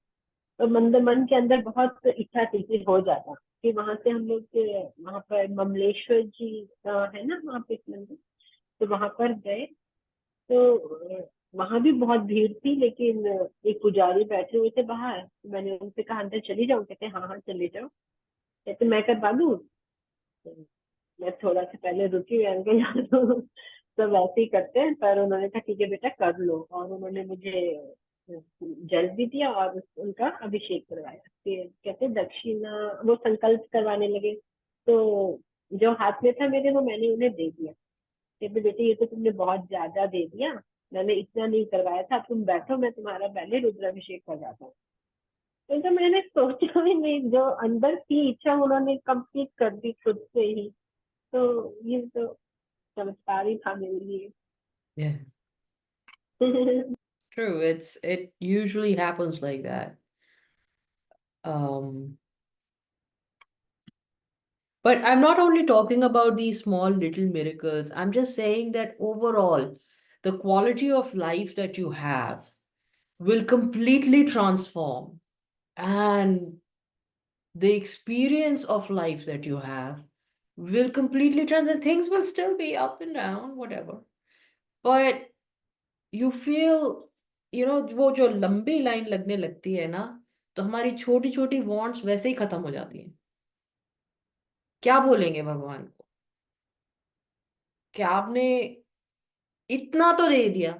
तो मन के अंदर बहुत इच्छा थी कि हो जाता। कि वहां से हम लोग वहां पर ममलेश्वर जी है ना वहां पे मंदिर, तो वहां पर गए। तो वहां भी बहुत भीड़ थी, लेकिन एक पुजारी बैठे हुए थे बाहर। मैंने उनसे कहा अंदर चली जाऊं, कहते हाँ हाँ चले जाओ। कहते मैं करवा दूं। मैं थोड़ा सा पहले रुकी, मैंने कहा यार सब ऐसे ही करते हैं, पर उन्होंने कहा ठीक है बेटा कर लो, और उन्होंने मुझे जल भी दिया और उनका अभिषेक करवाया। फिर कहते दक्षिणा वो संकल्प करवाने लगे, तो जो हाथ में था मेरे वो मैंने उन्हें दे दिया। कहते बेटे ये तो तुमने बहुत ज्यादा दे दिया, मैंने इतना नहीं करवाया था, तुम बैठो मैं तुम्हारा पहले रुद्राभिषेक करवाता हूँ। तो मैंने सोचा भी नहीं, जो अंदर की इच्छा उन्होंने कंप्लीट कर दी खुद से ही। तो ये तो चमत्कार ही था मेरे लिए। Yeah, true. It usually happens like that. But I'm not only talking about these small little miracles. I'm just saying that overall, the quality of life that you have will completely transform, and the experience of life that you have will completely transform. Things will still be up and down, whatever. But you feel, वो जो लंबी line लगने लगती है ना, तो हमारी छोटी छोटी wants वैसे ही खत्म हो जाती हैं। क्या बोलेंगे भगवान को? क्या आपने इतना तो दे दिया,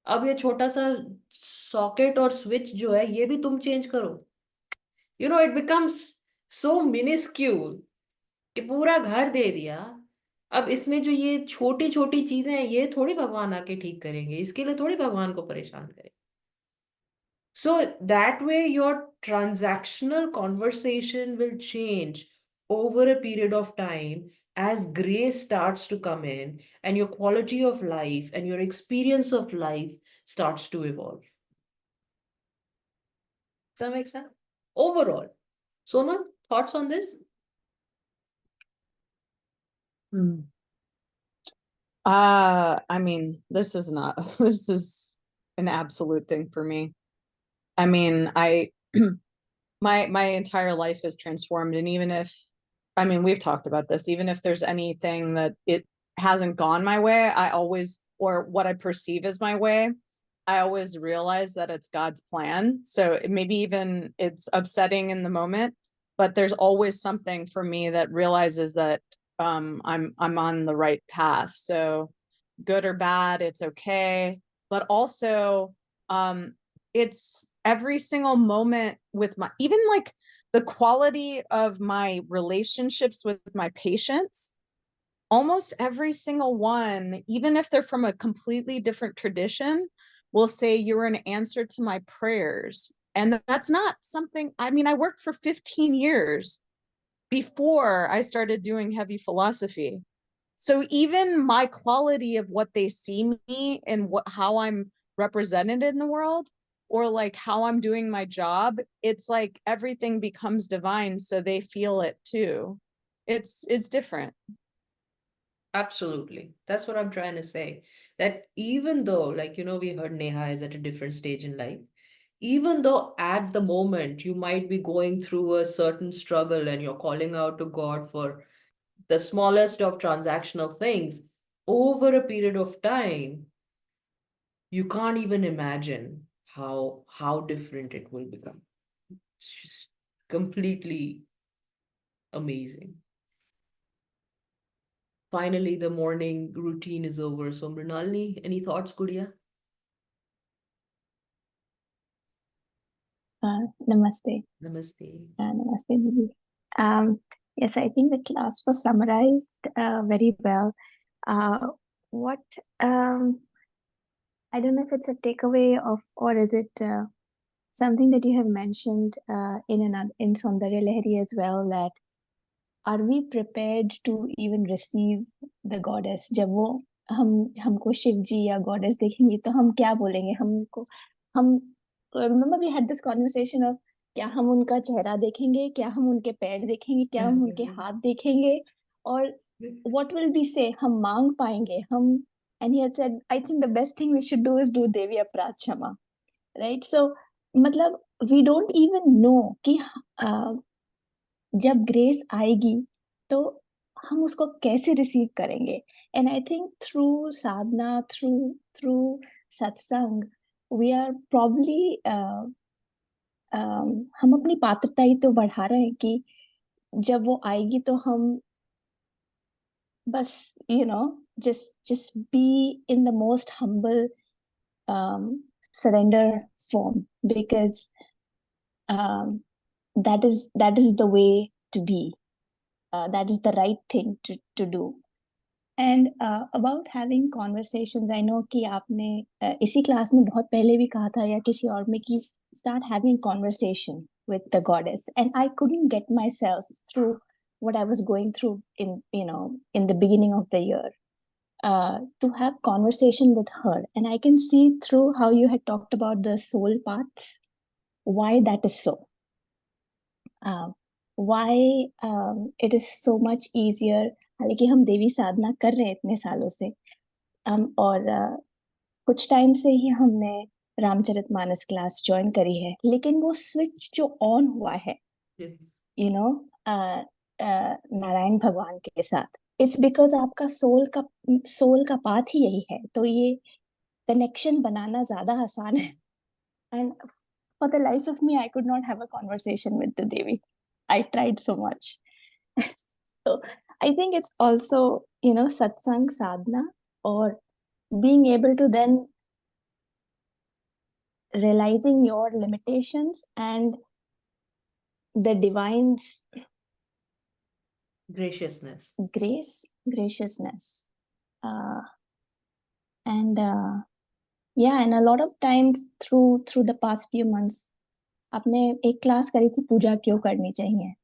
अब ये छोटा सा सॉकेट और स्विच जो है ये भी तुम चेंज करो? इट बिकम्स सो मिनिस्क्यूल कि पूरा घर दे दिया। अब इसमें जो ये छोटी छोटी चीजें हैं ये थोड़ी भगवान आके ठीक करेंगे, इसके लिए थोड़ी भगवान को परेशान करेंगे। So that way your transactional conversation will change over a period of time as grace starts to come in and your quality of life and your experience of life starts to evolve. Does that make sense? Overall. Sonal, thoughts on this? I mean, this is not, this is an absolute thing for me. I mean, my entire life is transformed. And even if, I mean, we've talked about this, even if there's anything that it hasn't gone my way, I always, or what I perceive as my way, I always realize that it's God's plan. So maybe even it's upsetting in the moment, but there's always something for me that realizes that I'm on the right path. So good or bad, it's okay. But also, it's every single moment with my, even like the quality of my relationships with my patients, almost every single one, even if they're from a completely different tradition, will say you're an answer to my prayers. And that's not something, I mean, I worked for 15 years before I started doing heavy philosophy. So even my quality of what they see me and how I'm represented in the world, or like how I'm doing my job, it's like everything becomes divine, so they feel it too. It's different. Absolutely. That's what I'm trying to say. That even though, we heard Neha is at a different stage in life, even though at the moment you might be going through a certain struggle and you're calling out to God for the smallest of transactional things, over a period of time, you can't even imagine how different it will become. It's just completely amazing. Finally, the morning routine is over. So, Mrinalini, any thoughts, Gudiya? Namaste. Namaste. Namaste, Didi. Yes, I think the class was summarized very well. What I don't know if it's a takeaway of, or is it something that you have mentioned in Saundarya Lahari as well, that are we prepared to even receive the goddess? जब वो हमको शिव जी या goddess देखेंगे तो हम क्या बोलेंगे? हम remember we had this conversation of क्या हम उनका चेहरा देखेंगे, क्या हम उनके पैर देखेंगे, क्या हम उनके हाथ देखेंगे, और what will we say? हम मांग पाएंगे, and he had said, I think the best thing we should do is do Devi Aparadh Kshama, right? So मतलब we don't even know कि जब ग्रेस आएगी तो हम उसको कैसे रिसीव करेंगे. And I think through Sadhana, through सत्संग, वी आर प्रॉब्ली हम अपनी पात्रता ही तो बढ़ा रहे हैं कि जब वो आएगी तो हम बस just be in the most humble surrender form, because that is the way to be. That is the right thing to do. And about having conversations, I know कि आपने इसी क्लास में बहुत पहले भी कहा था या किसी और में कि start having conversation with the goddess, and I couldn't get myself through what I was going through in the beginning of the year to have conversation with her. And I can see through how you had talked about the soul paths why that is so. Why it is so much easier. हालांकि हम देवी साधना कर रहे हैं इतने सालों से, और कुछ टाइम से ही हमने रामचरितमानस क्लास ज्वाइन करी है, लेकिन वो स्विच जो ऑन हुआ है नारायण भगवान के साथ, इट्स बिकॉज आपका सोल का पाथ ही यही है. तो ये कनेक्शन बनाना ज्यादा आसान है. And for the life of me, I could not have a conversation with the Devi. I tried so much. So I think it's also, satsang sadhana, or being able to then realizing your limitations and the divine's Graciousness. graciousness. And yeah, and a lot of times through the past few months, आपने एक class करी थी पूजा क्यों करनी चाहिए,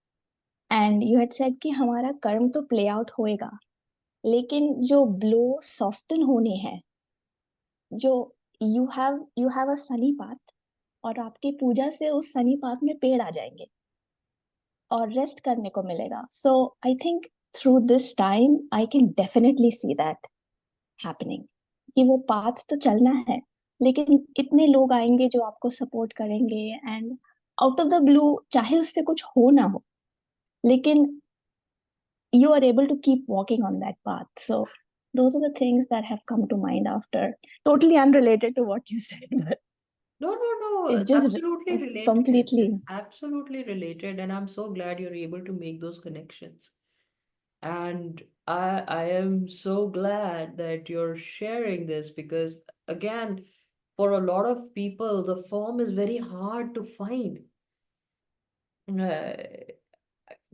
and you had said कि हमारा कर्म तो प्ले आउट होएगा, लेकिन जो ब्लो सॉफ्टन होने हैं, जो you have a Sunny path, और आपकी पूजा से उस सनी पाथ में पेड़ आ जाएंगे और रेस्ट करने को मिलेगा. So I think through this time I can definitely see that happening, कि वो पाथ तो चलना है, लेकिन इतने लोग आएंगे जो आपको सपोर्ट करेंगे, and out of the blue, चाहे उससे कुछ हो ना हो, लेकिन you are able to keep walking on that path. So those are the things that have come to mind after, totally unrelated to what you said, but No, it it's just absolutely related. completely. It's absolutely related, and I'm so glad you're able to make those connections. And I am so glad that you're sharing this, because again, for a lot of people, the form is very hard to find.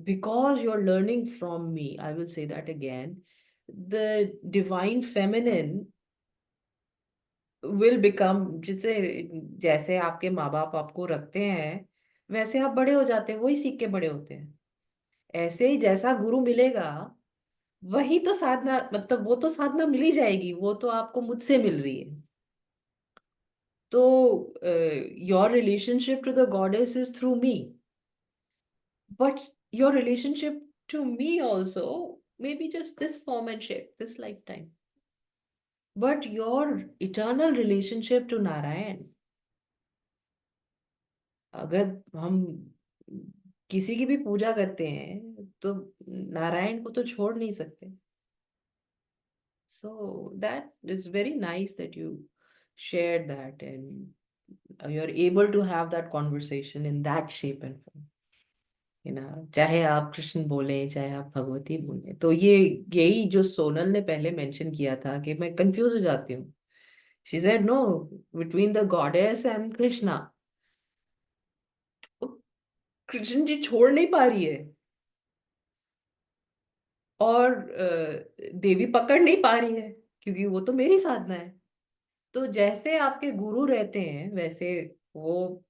Because you're learning from me, I will say that again. The divine feminine will become, जैसे आपके माँ बाप आपको रखते हैं, वैसे आप बड़े हो जाते हैं, वही सीख के बड़े होते हैं. ऐसे ही जैसा गुरु मिलेगा, वही तो साधना, मतलब वो तो साधना मिल ही जाएगी, वो तो आपको मुझसे मिल रही है. तो your relationship to the goddess is through me, but your relationship to me also, maybe just this form and shape, this lifetime. But your eternal relationship to Narayan, अगर हम किसी की भी पूजा करते हैं तो नारायण को तो छोड़ नहीं सकते. So that is very nice that you shared that, and you're able to have that conversation in that shape and form. चाहे आप कृष्ण बोले, चाहे आप भगवती बोले, तो यही जो सोनल ने पहले मेंशन किया था कि मैं कंफ्यूज हो जाती हूँ. She said no, between the goddess and Krishna. Krishna ji छोड़ नहीं पा रही है, और देवी पकड़ नहीं पा रही है, क्योंकि वो तो मेरी साधना है. तो जैसे आपके गुरु रहते हैं, वैसे वो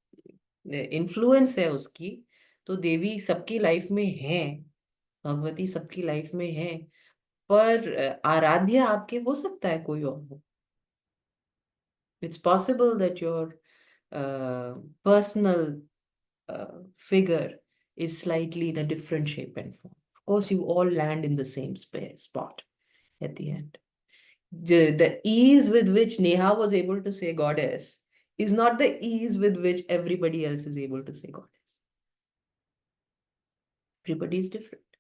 इन्फ्लुएंस है उसकी. तो देवी सबकी लाइफ में है, भगवती सबकी लाइफ में है, पर आराध्य आपके हो सकता है कोई और हो. It's possible that your personal figure is slightly in a different shape and form. Of course, you all land in the same spot at the end. The ease with which Neha was able to say goddess is not the ease with which everybody else is able to say goddess. Everybody is different.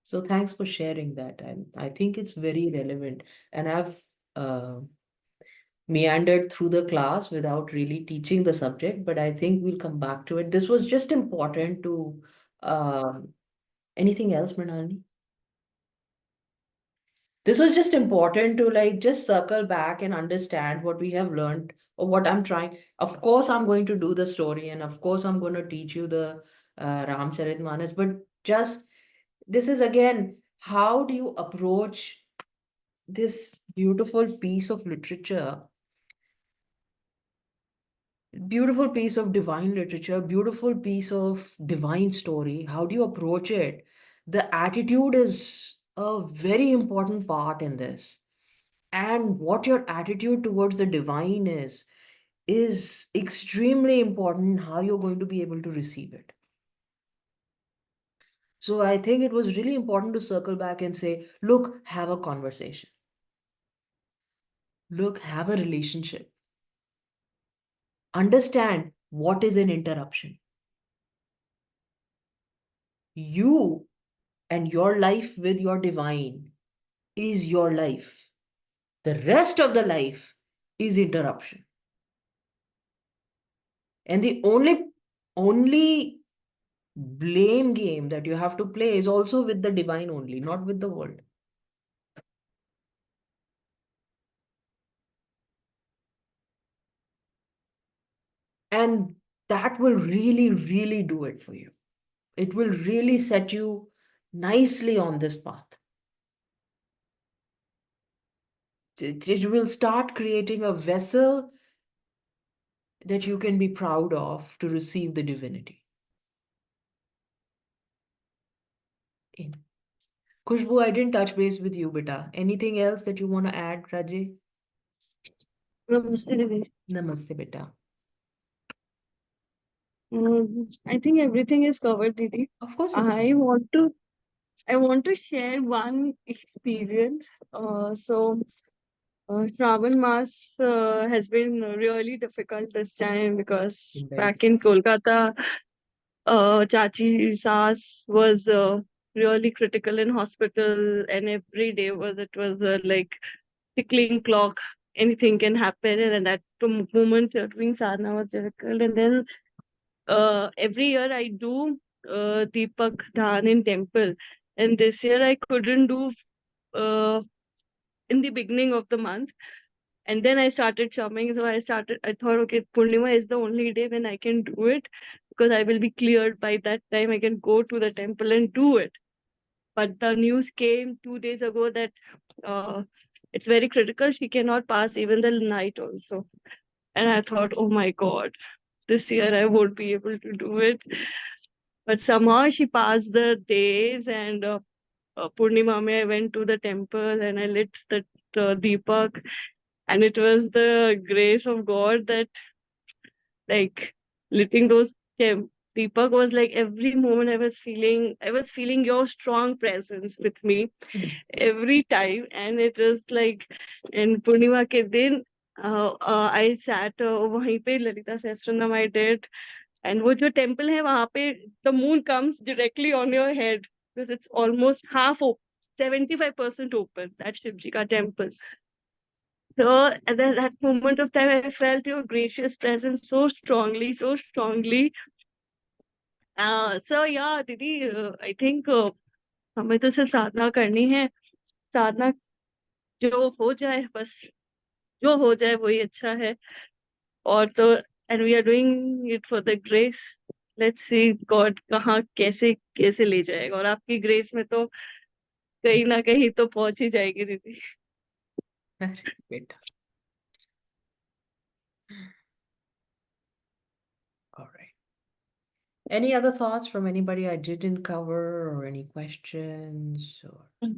So thanks for sharing that. I think it's very relevant. And I've meandered through the class without really teaching the subject, but I think we'll come back to it. This was just important to anything else, Mrinalini? This was just important to just circle back and understand what we have learned, or what I'm trying. Of course, I'm going to do the story, and of course, I'm going to teach you the Ramcharitmanas, but just this is again, how do you approach this beautiful piece of literature, beautiful piece of divine literature, beautiful piece of divine story? How do you approach it? The attitude is a very important part in this. And what your attitude towards the divine is extremely important, how you're going to be able to receive it. So I think it was really important to circle back and say, look, have a conversation. Look, have a relationship. Understand what is an interruption. You and your life with your divine is your life. The rest of the life is interruption. And the only only blame game that you have to play is also with the divine only, not with the world. And that will really, really do it for you. It will really set you nicely on this path. It will start creating a vessel that you can be proud of to receive the divinity. In. Khushbu, I didn't touch base with you, beta. Anything else that you want to add, Rajay? Namaste, Didi. Namaste, beta. I think everything is covered, Didi. Of course, it's I want to share one experience. Shravan Mass has been really difficult this time because Right. back in Kolkata, Chachi Saas was really critical in hospital, and every day it was like tickling clock. Anything can happen, and at the moment doing sadhana was difficult. And then every year I do Deepak Dhan in temple, and this year I couldn't do in the beginning of the month. And then I started chumming. So I thought, okay, Purnima is the only day when I can do it because I will be cleared by that time. I can go to the temple and do it. But the news came 2 days ago that it's very critical. She cannot pass even the night also. And I thought, oh my God, this year I won't be able to do it. But somehow she passed the days, and Purnima mein I went to the temple and I lit the Deepak. And it was the grace of God that, like, lighting those Deepak was like every moment I was feeling your strong presence with me every time. And it was like, in Purnima ke din, I sat wahin pe Lalita Sahasranam I did. And वो जो temple है वहाँ पे the moon comes directly on your head because it's almost half open, 75% open, that Shivji ka temple. So at that moment of time, I felt your gracious presence so strongly, so strongly. So yeah, Didi, I think हमें तो सिर्फ साधना करनी है. साधना जो हो जाए बस, जो हो जाए वही अच्छा है. और तो and we are doing it for the grace. Let's see God कहाँ कैसे कैसे ले जाएगा. और आपकी ग्रेस में तो कहीं ना कहीं तो पहुंच ही जाएगी दीदी. Beta. All right. Any other thoughts from anybody I didn't cover, or any questions? Or...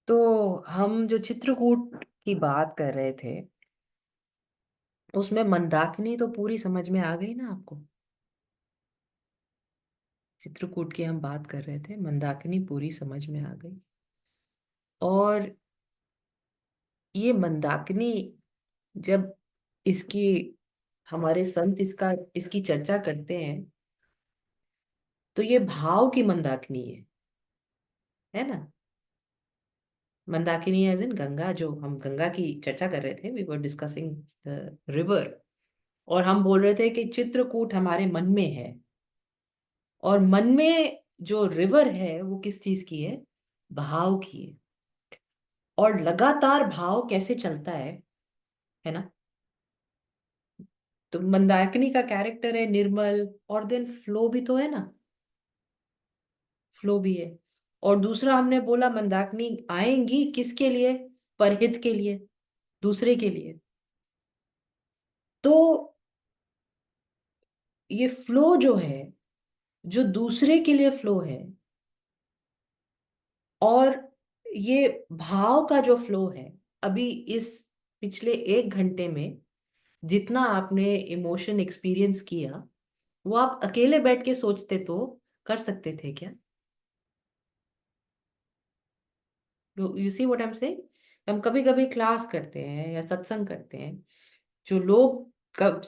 तो हम जो चित्रकूट की बात कर रहे थे, उसमें मंदाकिनी तो पूरी समझ में आ गई ना आपको? चित्रकूट की हम बात कर रहे थे, मंदाकिनी पूरी समझ में आ गई. और ये मंदाकिनी, जब इसकी हमारे संत इसकी चर्चा करते हैं, तो ये भाव की मंदाकिनी है ना? Mandakini as in Ganga. जो हम गंगा की चर्चा कर रहे थे, we were discussing the river, और हम बोल रहे थे कि चित्रकूट हमारे मन में है, और मन में जो रिवर है वो किस चीज की है? भाव की है. और लगातार भाव कैसे चलता है ना? तो मंदाकिनी का कैरेक्टर है निर्मल, और देन फ्लो भी तो है ना, फ्लो भी है. और दूसरा हमने बोला मंदाकिनी आएंगी किसके लिए? परहित के लिए, दूसरे के लिए. तो ये फ्लो जो है, जो दूसरे के लिए फ्लो है, और ये भाव का जो फ्लो है, अभी इस पिछले 1 घंटे में जितना आपने इमोशन एक्सपीरियंस किया, वो आप अकेले बैठ के सोचते तो कर सकते थे क्या? You see what I am saying? हम कभी कभी क्लास करते हैं या सत्संग करते हैं, जो लोग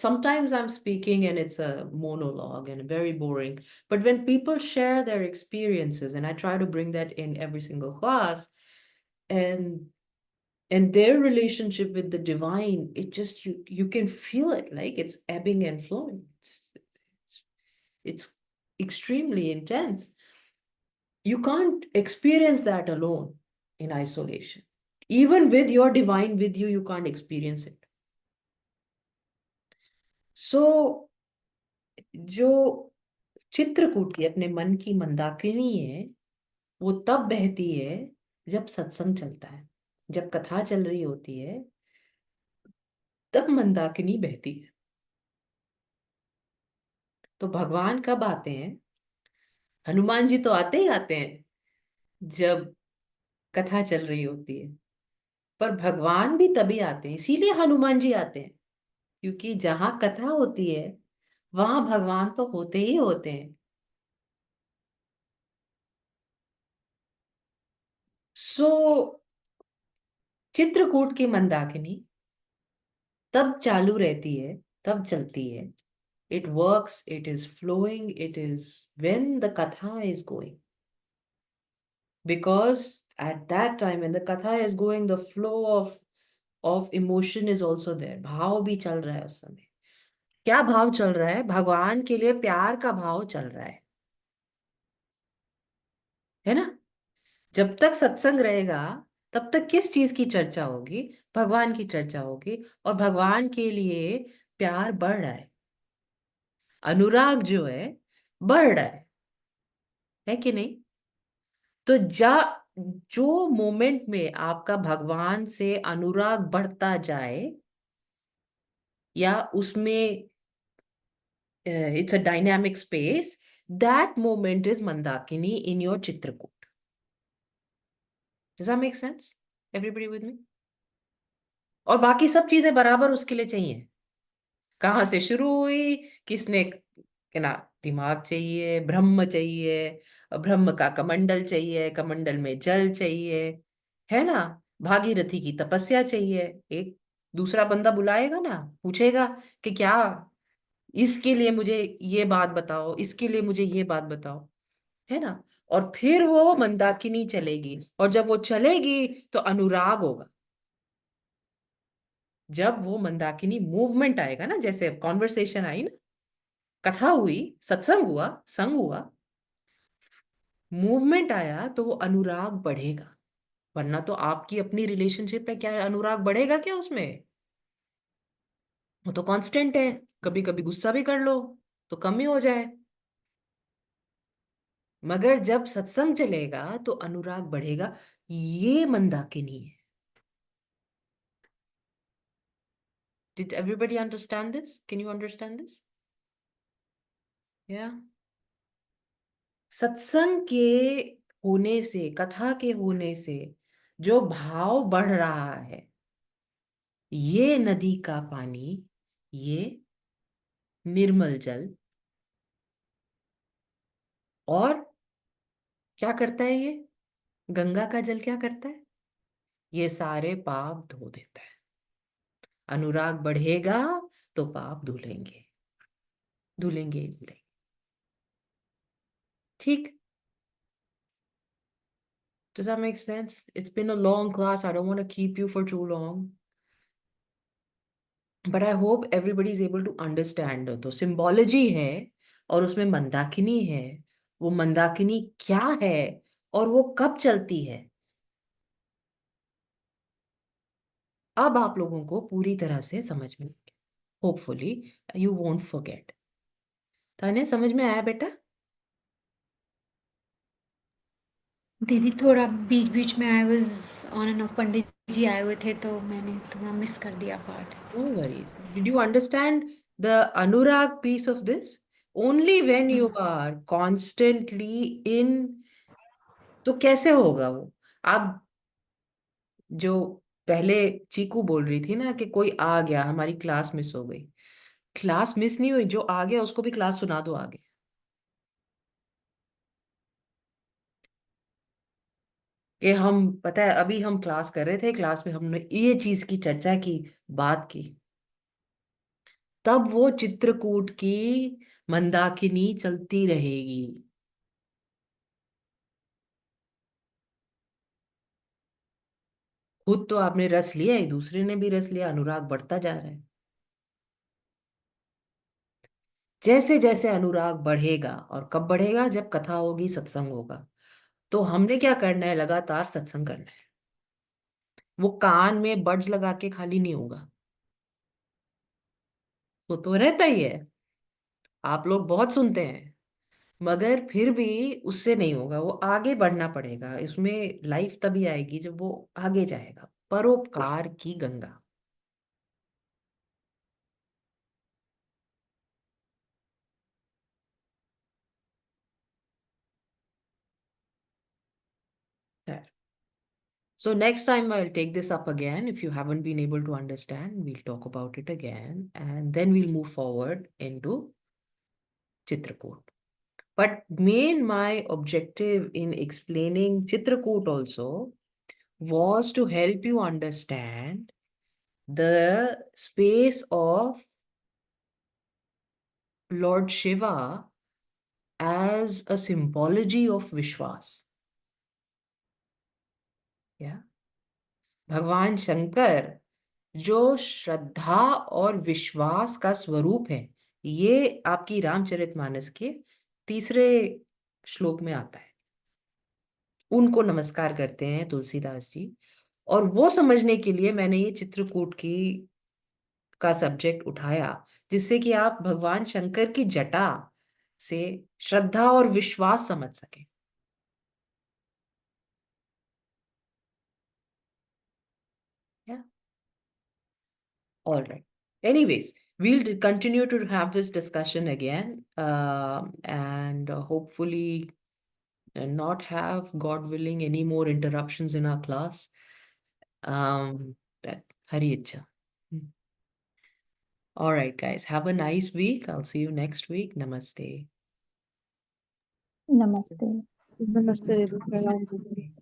sometimes I'm speaking and it's a monologue and very boring, but when people share their experiences, and I try to bring that in every single class, and and their relationship with the divine, it just, you can feel it, like it's ebbing and flowing. It's extremely intense. You can't experience that alone in isolation. Even with your divine with you, you can't experience it. So जो चित्रकूट की अपने मन की मंदाकिनी है, वो तब बहती है जब सत्संग चलता है, जब कथा चल रही होती है, तब मंदाकिनी बहती है। तो भगवान कब आते हैं? हनुमान जी तो आते ही आते हैं जब कथा चल रही होती है, पर भगवान भी तभी आते हैं, इसीलिए हनुमान जी आते हैं, क्योंकि जहां कथा होती है वहां भगवान तो होते ही होते हैं। सो चित्रकूट की मंदाकिनी तब चालू रहती है, तब चलती है। It works, it is flowing, it is when the katha is going. Because at that time when the katha is going, the flow of emotion is also there. भाव भी चल रहा है उस समय। क्या भाव चल रहा है? भगवान के लिए प्यार का भाव चल रहा है ना? जब तक सत्संग रहेगा तब तक किस चीज की चर्चा होगी? भगवान की चर्चा होगी, और भगवान के लिए प्यार बढ़ रहा है, अनुराग जो है बढ़ रहा है कि नहीं? तो जो मोमेंट में आपका भगवान से अनुराग बढ़ता जाए, या उसमें it's a dynamic space, that moment is Mandakini in your Chitrakoot. Does that make sense? Everybody with me? और बाकी सब चीजें बराबर उसके लिए चाहिए। कहाँ से शुरू हुई, किसने, क्या ना, दिमाग चाहिए, ब्रह्म चाहिए, ब्रह्म का कमंडल चाहिए, कमंडल में जल चाहिए, है ना, भागीरथी की तपस्या चाहिए। एक दूसरा बंदा बुलाएगा ना, पूछेगा कि क्या, इसके लिए मुझे ये बात बताओ, इसके लिए मुझे ये बात बताओ, है ना। और फिर वो मंदाकिनी चलेगी, और जब वो चलेगी तो अनुराग होगा। जब वो मंदाकिनी मूवमेंट आएगा ना, जैसे कॉन्वर्सेशन आई ना, कथा हुई, सत्संग हुआ, संग हुआ, मूवमेंट आया, तो वो अनुराग बढ़ेगा। वरना तो आपकी अपनी रिलेशनशिप है, क्या अनुराग बढ़ेगा क्या उसमें? वो तो कांस्टेंट है। कभी कभी गुस्सा भी कर लो तो कम ही हो जाए, मगर जब सत्संग चलेगा तो अनुराग बढ़ेगा। ये मंदाकिनी है। Did everybody understand this? Can you understand this? Yeah. सत्संग के होने से, कथा के होने से जो भाव बढ़ रहा है, ये नदी का पानी, ये निर्मल जल, और क्या करता है ये गंगा का जल? क्या करता है? ये सारे पाप धो देता है। अनुराग बढ़ेगा तो पाप धुलेंगे, धुलेंगे, धुलेंगे। ठीक? Does that make sense? It's been a long class. I don't want to keep you for too long. But I hope everybody is able to understand. तो symbology है, और उसमें मंदाकिनी है। वो मंदाकिनी क्या है और वो कब चलती है, अब आप लोगों को पूरी तरह से समझ में, होपफुली यू वोंट फॉरगेट। ताने, समझ में आया बेटा? दीदी थोड़ा बीच बीच में I was on and off, pandit ji आए हुए थे तो मैंने थोड़ा मिस कर दिया part. No worries. Did you understand the anurag piece of this? Only when you are constantly in, तो कैसे होगा वो? आप जो पहले चीकू बोल रही थी ना कि कोई आ गया, हमारी क्लास मिस हो गई। क्लास मिस नहीं हुई, जो आ गया उसको भी क्लास सुना दो आगे। कि हम, पता है, अभी हम क्लास कर रहे थे, क्लास में हमने ये चीज की चर्चा की, बात की, तब वो चित्रकूट की मंदाकिनी चलती रहेगी। खुद तो आपने रस लिया ही, दूसरे ने भी रस लिया, अनुराग बढ़ता जा रहा है। जैसे जैसे अनुराग बढ़ेगा, और कब बढ़ेगा? जब कथा होगी, सत्संग होगा। तो हमने क्या करना है? लगातार सत्संग करना है। वो कान में बड्स लगा के खाली नहीं होगा, वो तो रहता ही है। आप लोग बहुत सुनते हैं, मगर फिर भी उससे नहीं होगा, वो आगे बढ़ना पड़ेगा। इसमें लाइफ तभी आएगी जब वो आगे जाएगा। परोपकार की Ganga. There. So next time I'll take this up again. If you haven't been able to understand, we'll talk about it again, and then we'll move forward into Chitrakoot. But my objective in explaining Chitrakoot also was to help you understand the space of Lord Shiva as a symbology of Vishwas. Yeah. भगवान शंकर जो श्रद्धा और विश्वास का स्वरूप है, ये आपकी रामचरितमानस के 3 श्लोक में आता है। उनको नमस्कार करते हैं तुलसीदास जी। और वो समझने के लिए मैंने ये चित्रकूट की का सब्जेक्ट उठाया, जिससे कि आप भगवान शंकर की जटा से श्रद्धा और विश्वास समझ सकें। Yeah. All right. Anyways, we'll continue to have this discussion again, and hopefully not have, God willing, any more interruptions in our class. That Hari Ichha. All right, guys. Have a nice week. I'll see you next week. Namaste. Namaste. Namaste.